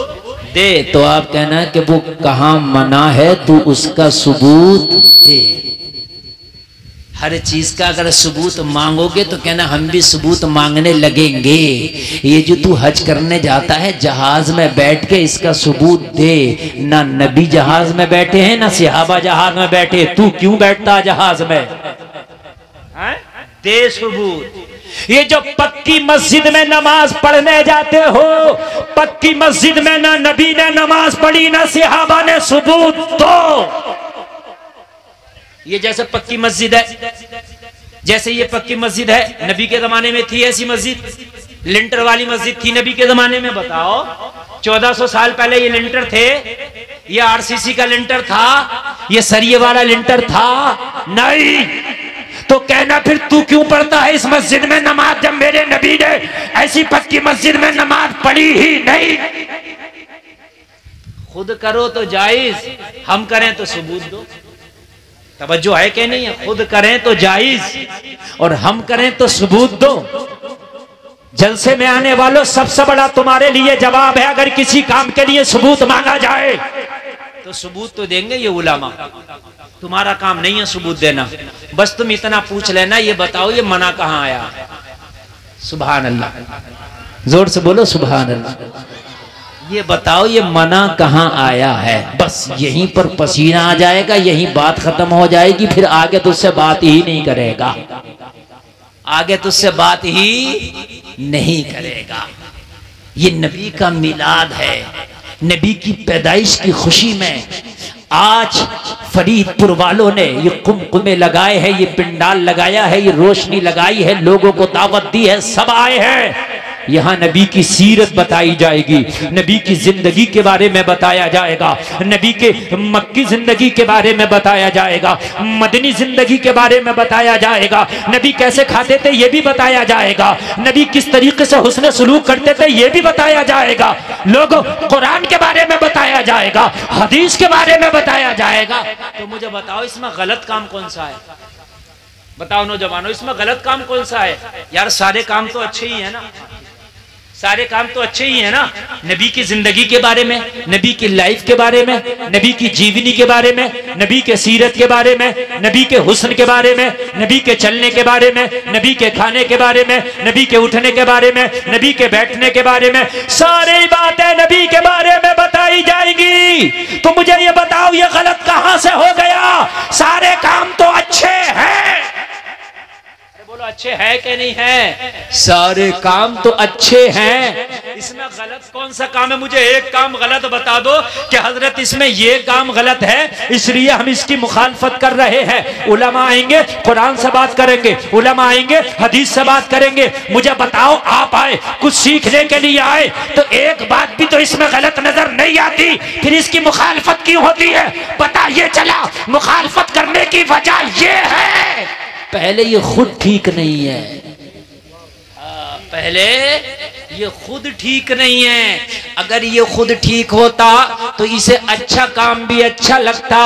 दे, तो आप कहना कि वो कहां मना है, तू उसका सबूत दे। हर चीज का अगर सबूत मांगोगे तो कहना हम भी सबूत मांगने लगेंगे। ये जो तू हज करने जाता है जहाज में बैठ के, इसका सबूत दे। ना नबी जहाज में बैठे हैं, ना सहाबा जहाज में बैठे, तू क्यों बैठता जहाज में? दे सबूत। ये जो पक्की मस्जिद में नमाज पढ़ने जाते हो, पक्की मस्जिद में ना नबी ने नमाज पढ़ी ना सहाबा ने सबूत दो। ये जैसे पक्की मस्जिद है, जैसे ये पक्की मस्जिद है, नबी के जमाने में थी ऐसी मस्जिद? लिंटर वाली मस्जिद थी नबी के जमाने में? बताओ। 1400 साल पहले ये लिंटर थे? ये आरसीसी का लिंटर था? ये सरिये वाला लिंटर था? नहीं। तो कहना फिर तू क्यों पढ़ता है इस मस्जिद में नमाज, जब मेरे नबी ने ऐसी पक्की मस्जिद में नमाज पढ़ी ही नहीं? खुद करो तो जायज, हम करें तो सबूत दो। तवज्जो है कि नहीं है? खुद करें तो जायज और हम करें तो सबूत दो। जलसे में आने वालों, सबसे बड़ा तुम्हारे लिए जवाब है, अगर किसी काम के लिए सबूत मांगा जाए तो सबूत तो देंगे ये उलामा। तुम्हारा काम नहीं है सबूत देना, बस तुम इतना पूछ लेना, ये बताओ ये मना कहां आया? सुभान अल्लाह, जोर से बोलो सुभान अल्लाह। ये बताओ ये मना कहां आया है? बस यहीं पर पसीना आ जाएगा, यहीं बात खत्म हो जाएगी, फिर आगे तुझसे बात ही नहीं करेगा, आगे तुझसे बात ही नहीं करेगा। ये नबी का मिलाद है, नबी की पैदाइश की खुशी में आज फरीदपुर वालों ने ये कुमकुमे लगाए हैं, ये पिंडाल लगाया है, ये रोशनी लगाई है, लोगों को दावत दी है, सब आए हैं। यहाँ नबी की सीरत बताई जाएगी, नबी की जिंदगी के बारे में बताया जाएगा, नबी के मक्की जिंदगी के बारे में बताया जाएगा, मदनी जिंदगी के बारे में बताया जाएगा, नबी कैसे खाते थे ये भी बताया जाएगा, नबी किस तरीके से हुस्न सलूक करते थे ये भी बताया जाएगा, लोगों कुरान के बारे में बताया जाएगा, हदीस के बारे में बताया जाएगा। तो मुझे बताओ इसमें गलत काम कौन सा है? बताओ नौजवानों, इसमें गलत काम कौन सा है? यार सारे काम तो अच्छे ही है ना, सारे काम तो अच्छे ही है ना। नबी की जिंदगी के बारे में, नबी की लाइफ के बारे में, नबी की जीवनी के बारे में, नबी के सीरत के बारे में, नबी के हुस्न के बारे में, नबी के चलने के बारे में, नबी के खाने के बारे में, नबी के उठने के बारे में, नबी के बैठने के बारे में, सारी बातें नबी के बारे में बताई जाएगी। तो मुझे ये बताओ ये गलत कहां से हो गया? सारे काम तो अच्छे हैं, बोलो अच्छे है कि नहीं है? सारे काम तो अच्छे हैं, इसमें गलत कौन सा काम है? मुझे एक काम गलत बता दो कि हजरत इसमें ये काम गलत है इसलिए हम इसकी मुखालफत कर रहे हैं। उलमा आएंगे कुरान से बात करेंगे, उलमा आएंगे हदीस से बात करेंगे। मुझे बताओ आप आए कुछ सीखने के लिए आए तो एक बात भी तो इसमें गलत नजर नहीं आती, फिर इसकी मुखालफत क्यों होती है? पता ये चला मुखालफत करने की वजह ये है पहले ये खुद ठीक नहीं है, पहले ये खुद ठीक नहीं है। अगर ये खुद ठीक होता तो इसे अच्छा काम भी अच्छा लगता,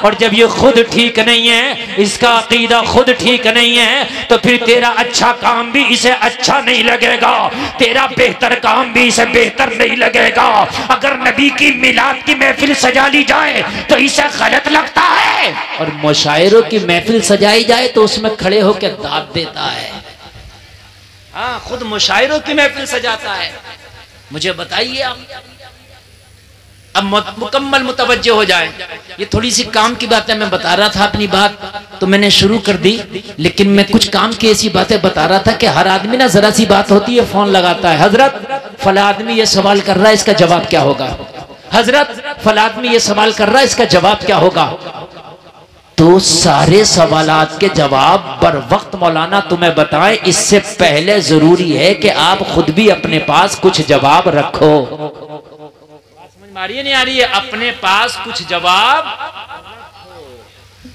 और जब ये खुद ठीक नहीं है, इसका अकीदा खुद ठीक नहीं है, तो फिर तेरा अच्छा काम भी इसे अच्छा नहीं लगेगा, तेरा बेहतर काम भी इसे बेहतर नहीं लगेगा। अगर नबी की मिलाद की महफिल सजा ली जाए तो इसे गलत लगता है, और मुशायरों की महफिल सजाई जाए तो उसमें खड़े होकर दाद देता है। हाँ, खुद मुशायरों की महफिल सजाता है। मुझे बताइए आप, अब मुकम्मल मुतवज्जो हो जाए। ये थोड़ी सी काम की बातें मैं बता रहा था, अपनी बात तो मैंने शुरू कर दी, लेकिन मैं कुछ काम की ऐसी बातें बता रहा था कि हर आदमी ना जरा सी बात होती है फोन लगाता है, हजरत फला आदमी ये सवाल कर रहा है इसका जवाब क्या होगा, हजरत फला आदमी ये सवाल कर रहा है इसका जवाब क्या होगा। तो सारे सवालात के जवाब बर वक्त मौलाना तुम्हें बताएं, इससे पहले जरूरी है कि आप खुद भी अपने पास कुछ जवाब रखो। समझ में आ रही है नहीं आ रही है? अपने पास कुछ जवाब,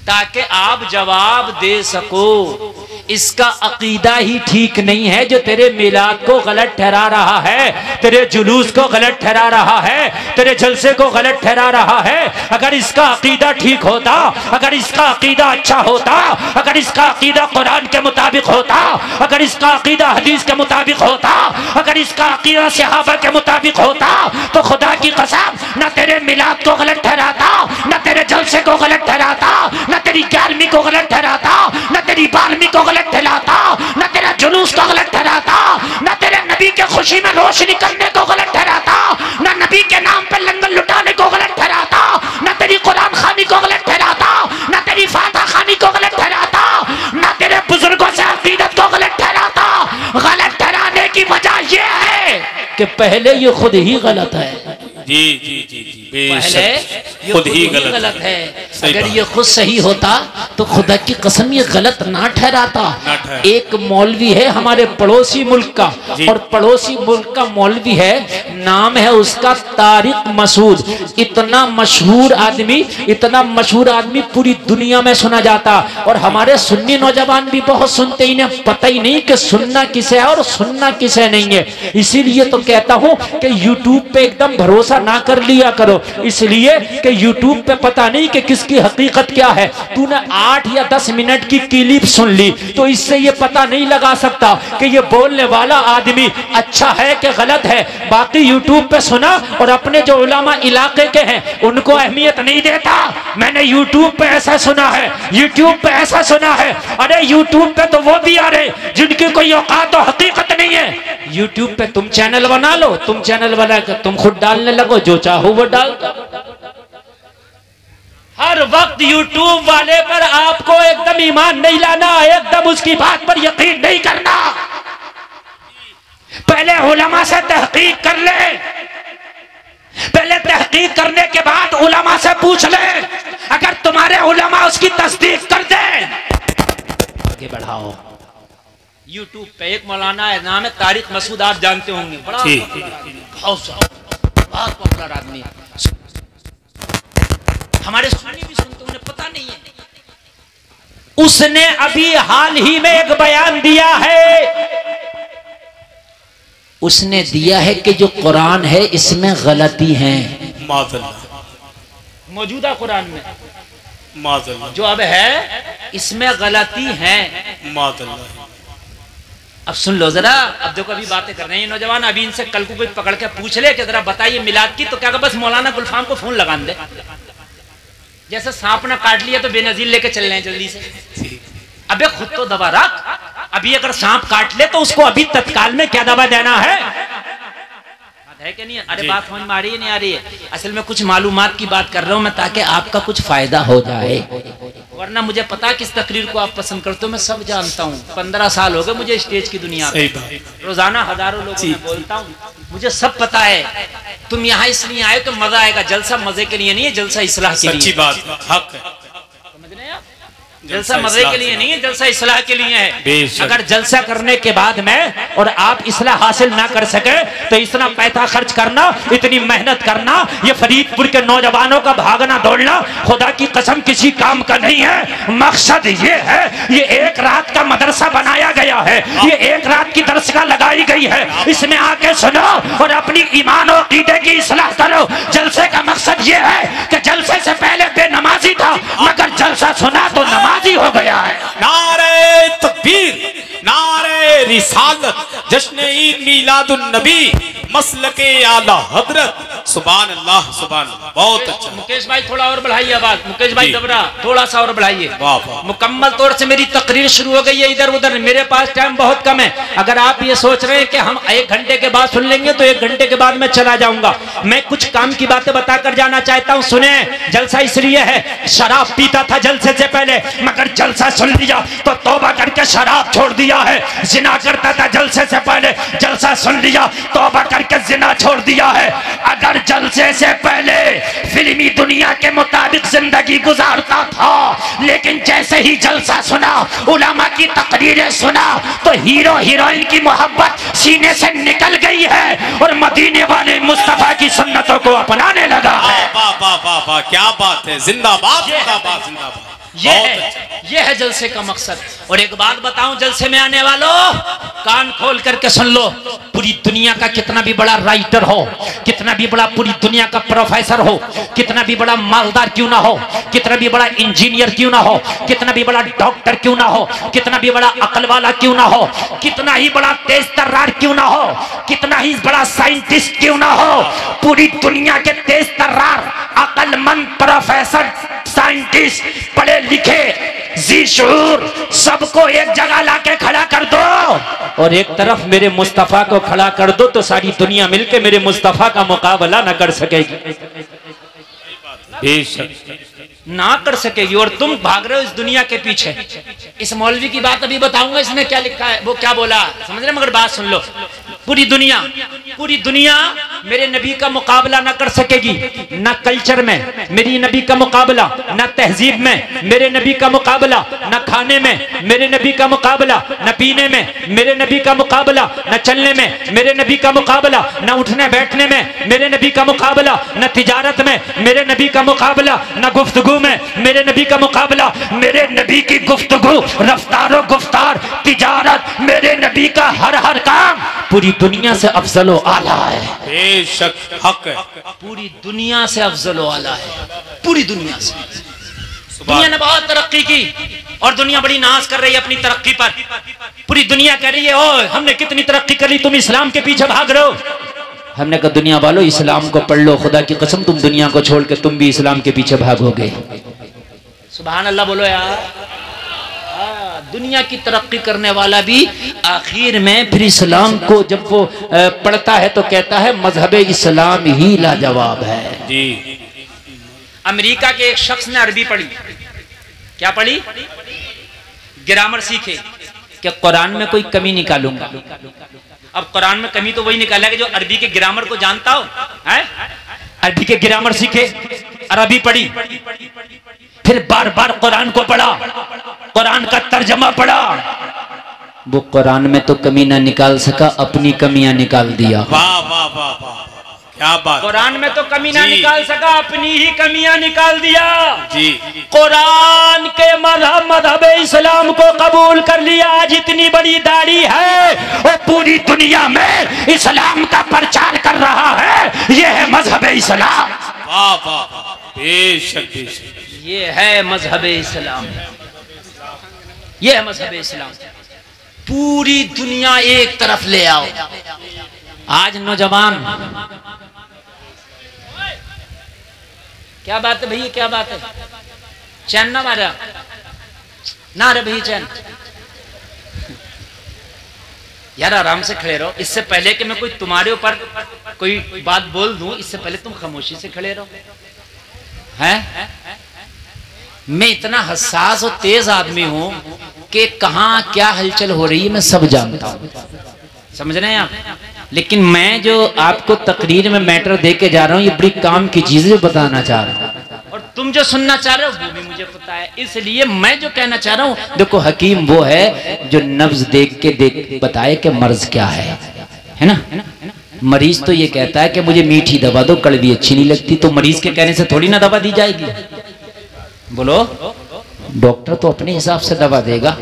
ताकि आप जवाब दे सको। इसका अकीदा ही ठीक नहीं है जो तेरे मिलाद को गलत ठहरा रहा है, तेरे जुलूस को गलत ठहरा रहा है, तेरे जलसे को गलत ठहरा रहा है। अगर इसका अकीदा ठीक होता, अगर इसका अकीदा अच्छा होता, अगर इसका अकीदा कुरान के मुताबिक होता, अगर इसका अकीदा हदीस के मुताबिक होता, अगर इसका अकीदा सहाबा के मुताबिक होता, तो खुदा की कसम न तेरे मिलाद को गलत ठहराता, न तेरे जलसे को गलत ठहराता, न तेरी 11वीं को गलत ठहराता, न तेरी 12वीं को गलत ठहराता, न तेरा जुलूस को गलत ठहराता, न तेरे नबी के खुशी में रोशनी करने को गलत ठहराता, न नबी के नाम पर लंगर लुटाने को गलत ठहराता, न तेरी कुरान खानी को गलत ठहराता, न तेरी फातह खानी को गलत ठहराता, न तेरे बुजुर्गों से अकीदत को गलत ठहराता। गलत ठहराने की वजह यह है कि पहले ये खुद ही गलत है। जी जी जी जी, पहले ये खुद ही गलत है। अगर ये खुद सही होता तो खुदा की कसम ये गलत ना ठहराता। एक मौलवी है हमारे पड़ोसी मुल्क का, और पड़ोसी मुल्क का मौलवी है, नाम है उसका तारिक मसूद। इतना मशहूर आदमी पूरी दुनिया में सुना जाता, और हमारे सुन्नी नौजवान भी बहुत सुनते, इन्हें पता ही नहीं कि सुनना किसे है और सुनना किसे नहीं है। इसीलिए तो कहता हूं कि यूट्यूब पे एकदम भरोसा ना कर लिया करो, इसलिए कि यूट्यूब पे पता नहीं कि किसकी हकीकत क्या है। तूने 8 या 10 मिनट की क्लिप सुन ली तो इससे ये पता नहीं लगा सकता कि ये बोलने वाला आदमी अच्छा है कि गलत है। बाकी यूट्यूब पे सुना और अपने जो उलमा इलाके के हैं उनको अहमियत नहीं देता। मैंने यूट्यूब पे ऐसा सुना है, यूट्यूब पे ऐसा सुना है। अरे यूट्यूब पे तो वो भी आ रहे जिनकी कोई औकात और हकीकत नहीं है। यूट्यूब पे तुम चैनल बना लो, तुम चैनल बना कर तुम खुद डालने लगो, जो चाहो वो डाल दो। हर वक्त यूट्यूब वाले पर आपको एकदम ईमान नहीं लाना, एकदम उसकी बात पर यकीन नहीं करना। पहले उलमा से तहकीक कर ले, पहले तहकीक करने के बाद उलमा से पूछ ले। अगर तुम्हारे उलमा उसकी तस्दीक कर दे, आगे बढ़ाओ। यूट्यूब पे एक मौलाना है, नाम है तारिक मसूद, आप जानते होंगे, बड़ा बहुत पॉपुलर आदमी है। हमारे सुन्नी भी सुनते, उन्हें पता नहीं है। उसने अभी हाल ही में एक बयान दिया है, उसने दिया है कि जो कुरान है इसमें गलती है। मौजूदा कुरान में जो अब है इसमें गलती है। अब सुन लो जरा, अब देखो अभी बातें कर रहे हैं नौजवान, अभी इनसे कल को कोई पकड़ के पूछ ले कि जरा बताइए मिलाद की, तो क्या बस मौलाना गुलफाम को फोन लगा दे। जैसे सांप ना काट लिया तो बेनजीर लेके चल रहे हैं जल्दी से। अबे खुद तो दवा रख, अभी अगर सांप काट ले तो उसको अभी तत्काल में क्या दवा देना है कि नहीं? अरे बात समझ में आ रही है नहीं आ रही है? असल में कुछ मालूमात की बात कर रहा हूं मैं ताकि आपका कुछ फायदा हो जाए, वरना मुझे पता किस तकरीर को आप पसंद करते हो, मैं सब जानता हूँ। 15 साल हो गए मुझे स्टेज की दुनिया में, रोजाना हजारों लोगों से बोलता हूँ, मुझे सब पता है। तुम यहाँ इसलिए आए तो मजा आएगा, जलसा मजे के लिए नहीं है, जलसा इस्लाह के लिए। सच्ची बात, हक है। समझ रहे हैं आप? जलसा मजे के लिए नहीं है, जलसा इस्लाह के लिए है। अगर जलसा करने के बाद में और आप इस्लाह हासिल ना कर सके तो इतना पैसा खर्च करना, इतनी मेहनत करना, ये फरीदपुर के नौजवानों का भागना दौड़ना खुदा की कसम किसी काम का नहीं है। मकसद ये है, ये एक रात का मदरसा बनाया गया है, ये एक रात की दरसगाह लगाई गई है, इसमें आके सुनो और अपनी ईमान और अकीदे की इस्लाह करो। जलसे का मकसद ये है कि जलसे से पहले बेनमाजी था, मगर जलसा सुना तो नमाजी हो गया है। नारे तकबीर, नारे रिसालत, जश्न ईद मीलादुन नबी, मसलके आला हजरत, सुभान अल्लाह सुभान अल्लाह। बहुत अच्छा मुकेश भाई, थोड़ा और बढ़ाइए आवाज। मुकेश भाई दबरा, थोड़ा सा और बढ़ाइए। मुकम्मल तौर से मेरी तकरीर शुरू हो गई है इधर उधर, मेरे पास टाइम बहुत कम है। अगर आप ये सोच रहे हैं कि हम 1 घंटे के बाद सुन लेंगे तो 1 घंटे के बाद मैं चला जाऊंगा। मैं कुछ काम की बातें बताकर जाना चाहता हूँ। सुने, जलसा इसलिए है, शराब पीता था जलसे से पहले, मगर जलसा सुन लिया तो तौबा करके शराब छोड़ दिया है। जिना करता था जलसे से पहले, जलसा सुन लिया तौबा करके जिना छोड़ दिया है। अगर जलसे से पहले फिल्मी दुनिया के मुताबिक जिंदगी गुजारता था, लेकिन जैसे ही जलसा सुना, उलमा की तकरीरें सुना, तो हीरो हीरोइन की मोहब्बत सीने से निकल गई है और मदीने वाले मुस्तफा की सुन्नतों को अपनाने लगा है। वाह वाह वाह वाह, क्या बात है, जिंदाबाद जिंदाबाद जिंदाबाद। ये है जलसे का मकसद। और एक बात बताऊं, जलसे में आने वालों कान खोल करके सुन लो। पूरी दुनिया का कितना भी बड़ा राइटर हो, कितना भी बड़ा पूरी दुनिया का प्रोफेसर हो, कितना भी बड़ा मालदार क्यों ना हो, कितना भी बड़ा इंजीनियर क्यों ना हो, कितना भी बड़ा डॉक्टर क्यों ना हो, कितना भी बड़ा अकल वाला क्यों ना हो, कितना ही बड़ा तेज तर्रार क्यों ना हो, कितना ही बड़ा साइंटिस्ट क्यों ना हो, पूरी दुनिया के तेज तर्रार, अकलमंद प्रोफेसर, साइंटिस्ट, पढ़े लिखे, जी शऊर, सबको एक जगह लाके खड़ा कर दो और एक तरफ मेरे मुस्तफा को खड़ा कर दो, तो सारी दुनिया मिलके मेरे मुस्तफा का मुकाबला न कर सकेगी, ना कर सकेगी। और तुम भाग रहे हो इस दुनिया के पीछे। इस मौलवी की बात अभी बताऊंगा, इसने क्या लिखा है, वो क्या बोला, समझ रहे? मगर बात सुन लो। पूरी दुनिया मेरे नबी का मुकाबला ना कर सकेगी, ना कल्चर में मेरी नबी का मुकाबला, ना तहजीब में मेरे नबी का मुकाबला, ना खाने में मेरे नबी का मुकाबला, ना पीने में मेरे नबी का मुकाबला, ना चलने में मेरे नबी का मुकाबला, ना उठने बैठने में मेरे नबी का मुकाबला, ना तिजारत में मेरे नबी का मुकाबला, ना गुफ्तगू में मेरे नबी का मुकाबला। मेरे नबी की गुफ्तगू, रफ्तार गुफ्तार, तिजारत, मेरे नबी का हर काम पूरी दुनिया से अफजल व आला है। बेशक हक है, पूरी दुनिया से अफजल व आला है, पूरी दुनिया से। दुनिया ने बहुत तरक्की की और दुनिया बड़ी नाज कर रही है अपनी तरक्की पर। पूरी दुनिया कह रही है ओ हमने कितनी तरक्की कर ली, तुम इस्लाम के पीछे भाग रहे हो। हमने कहा दुनिया वालों इस्लाम को पढ़ लो, खुदा की कसम तुम दुनिया को छोड़ के तुम भी इस्लाम के पीछे भागोगे। सुभान अल्लाह बोलो यार। दुनिया की तरक्की करने वाला भी आखिर में फिर इस्लाम को जब वो पढ़ता है तो कहता है मजहब इस्लाम ही लाजवाब है जी। अमेरिका के एक शख्स ने अरबी पढ़ी, क्या पढ़ी? ग्रामर सीखे कि कुरान में कोई कमी निकालूंगा। अब कुरान में कमी तो वही निकाला कि जो अरबी के ग्रामर को जानता हो है। अरबी के ग्रामर सीखे, अरबी पढ़ी, फिर बार बार कुरान को पढ़ा, कुरान का तर्जमा पढ़ा। वो कुरान में तो कमी ना निकाल सका, अपनी कमियां निकाल दिया। वाह वाह वाह वाह, क्या बात। कुरान में तो कमी ना निकाल सका, अपनी ही कमियां निकाल दिया जी। कुरान के मजहब इस्लाम को कबूल कर लिया। आज इतनी बड़ी दाढ़ी है और पूरी दुनिया में इस्लाम का प्रचार कर रहा है। ये है मजहब इस्लाम। वाह वाह, बेशक बेशक, ये है मजहब इस्लाम, ये है मजहब इस्लाम। पूरी दुनिया एक तरफ ले आओ। आज नौजवान, क्या बात है भैया, क्या बात है? चैन ना मारा ना रे भैया, चैन यार आराम से खड़े रहो। इससे पहले कि मैं कोई तुम्हारे ऊपर कोई बात बोल दूं, इससे पहले तुम खामोशी से खड़े रहो। हैं? मैं इतना हसास और तेज आदमी हूं कि कहां क्या हलचल हो रही है मैं सब जानता हूं, समझ रहे हैं आप? लेकिन मैं जो आपको तकरीर में मैटर दे के जा रहा हूं, ये बड़ी काम की चीजें बताना चाह रहा हूं और तुम जो सुनना चाह रहे हो वो भी मुझे पता है। इसलिए मैं जो कहना चाह रहा हूं, देखो हकीम वो है जो नब्ज देख के बताए कि मर्ज क्या है ना? मरीज तो ये कहता है कि मुझे मीठी दवा दो, कड़वी अच्छी नहीं लगती, तो मरीज के कहने से थोड़ी ना दवा दी जाएगी। बोलो, डॉक्टर तो अपने हिसाब से दवा देगा।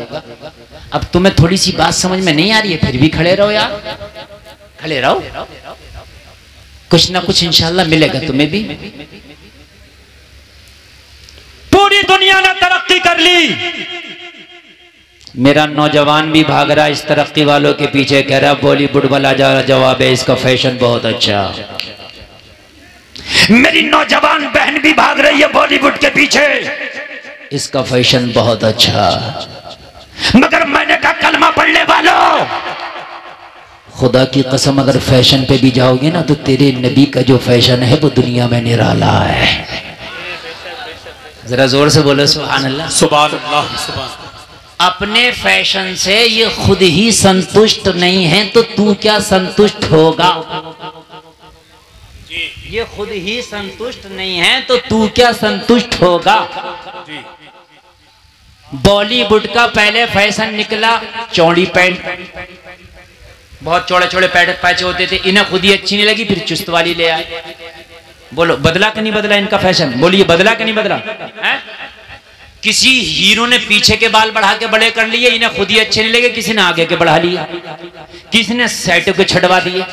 अब तुम्हें थोड़ी सी बात समझ में नहीं आ रही है, फिर भी खड़े रहो यार, खड़े रहो, कुछ ना कुछ इंशाल्लाह मिलेगा तुम्हें भी। पूरी दुनिया ने तरक्की कर ली, मेरा नौजवान भी भाग रहा इस तरक्की वालों के पीछे, कह रहा बॉलीवुड वाला जवाब है, इसका फैशन बहुत अच्छा। मेरी नौजवान बहन भी भाग रही है बॉलीवुड के पीछे, इसका फैशन बहुत अच्छा। मगर मैंने कहा कलमा पढ़ने वालों, खुदा की कसम अगर फैशन पे भी जाओगे ना तो तेरे नबी का जो फैशन है वो दुनिया में निराला है। जरा जोर से बोलो सुभान अल्लाह। सुभान अल्लाह, सुभान। अपने फैशन से ये खुद ही संतुष्ट नहीं है तो तू क्या संतुष्ट होगा? ये खुद ही संतुष्ट नहीं है तो तू क्या संतुष्ट होगा? बॉलीवुड का पहले फैशन निकला चौड़ी पैंट, बहुत चौड़े चौड़े पैच होते थे, इन्हें खुद ही अच्छी नहीं लगी, फिर चुस्त वाली ले आए। बोलो बदला कि नहीं बदला इनका फैशन? बोलिए बदला कि नहीं बदला है? किसी हीरो ने पीछे के बाल बढ़ा के बड़े कर लिए, इन्हें खुद ही अच्छे नहीं लगे, किसी ने आगे के बढ़ा लिए, किसी ने साइड के छड़वा दिए।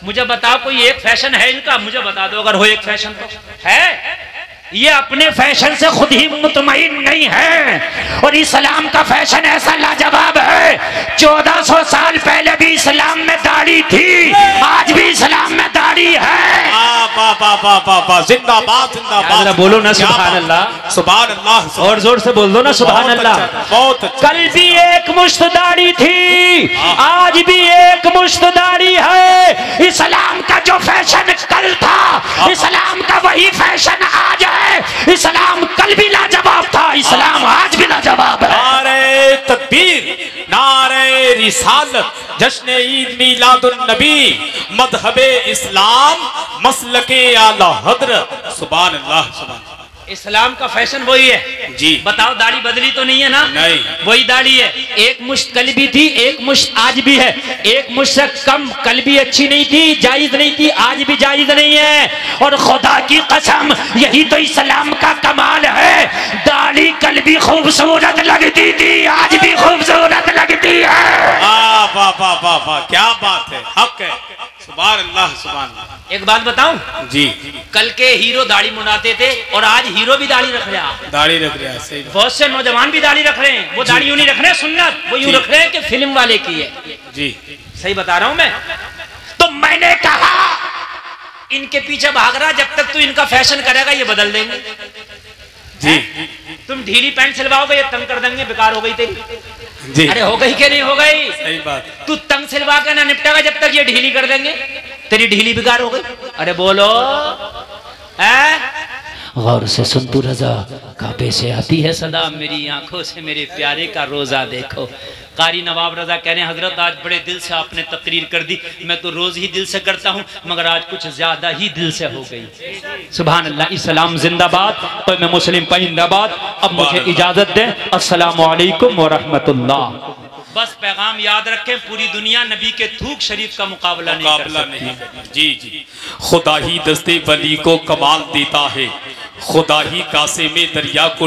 मुझे बताओ कोई एक फैशन है इनका? मुझे बता दो अगर हो एक फैशन तो है। ये अपने फैशन से खुद ही मुतमईन नहीं है और इस्लाम का फैशन ऐसा लाजवाब है। 1400 साल पहले भी इस्लाम में दाढ़ी थी, आज भी इस्लाम में दाढ़ी है। जिंदाबाद जिंदाबाद, बोलो ना सुभान अल्लाह, सुभान अल्लाह, और जोर से बोल दो ना सुभान अल्लाह। बहुत अच्छा। कल भी एक मुश्त दाढ़ी थी, आज भी एक मुश्त दाढ़ी है। इस्लाम का जो फैशन कल था, इस्लाम का वही फैशन आज है। इस्लाम कल भी लाजवाब था, इस्लाम आज भी लाजवाब है। नारे तकबीर, नारे रिसालत, जश्न ईद मीलादुन नबी, मज़हबे इस्लाम, मसलके आला हज़रत। सुभान अल्लाह, सुभान। इस्लाम का फैशन वही है जी। बताओ, दाढ़ी बदली तो नहीं है ना? नहीं, वही दाढ़ी है। एक मुश्त कल भी थी, एक मुश्त आज भी है। एक मुश्त से कम कल भी अच्छी नहीं थी, जायज नहीं थी, आज भी जायज नहीं है। और खुदा की कसम, यही तो इस्लाम का कमाल है। दाढ़ी कल भी खूबसूरत लगती थी, आज भी खूबसूरत लगती है। वाह वाह वाह वाह वाह, क्या बात है, हक है। सुभान अल्लाह, सुभान अल्लाह। एक बात बताऊं जी, कल के हीरो दाढ़ी मुंडाते थे और आज हीरो भी दाढ़ी रख रहे हैं। दाढ़ी रख रहा है, सही बात। बहुत से नौजवान भी दाढ़ी रख रहे हैं। वो दाढ़ी यूं नहीं रख रहे सुन्नत, वो यूं रख रहे हैं कि फिल्म वाले की है। जी, सही बता रहा हूं मैं। तो मैंने कहा इनके पीछे भाग रहा, जब तक तू इनका फैशन करेगा ये बदल देंगे। जी, तुम ढीली पैंट सिलवाओगे ये तंग कर देंगे, बेकार हो गई तेरी। जी, अरे हो गई कि नहीं हो गई? सही बात। तू तंग सिलवा के ना निपटेगा जब तक ये ढीली कर देंगे, तेरी ढीली बेकार हो गई। अरे बोलो, गौर से सुन तू रजा, काबे से आती है सदा, मेरी आंखों से मेरे प्यारे का रोजा देखो। कारी नवाब रजा कह रहे हैं, हजरत आज बड़े दिल से आपने तकरीर कर दी। मैं तो रोज ही दिल से करता हूँ, मगर आज कुछ ज्यादा ही दिल से हो गई। सुभान अल्लाह। इस्लाम जिंदाबाद, तो मैं मुस्लिम पाइंदाबाद। अब मुझे इजाजत दें। अस्सलामु अलैकुम व रहमतुल्लाह। बस पैगाम याद रखें, पूरी दुनिया नबी के थूक शरीफ का मुकाबला नहीं कर सकती। जी जी, खुदा ही दस्ते वली को कमाल देता है, खुदा ही कासे में दरिया को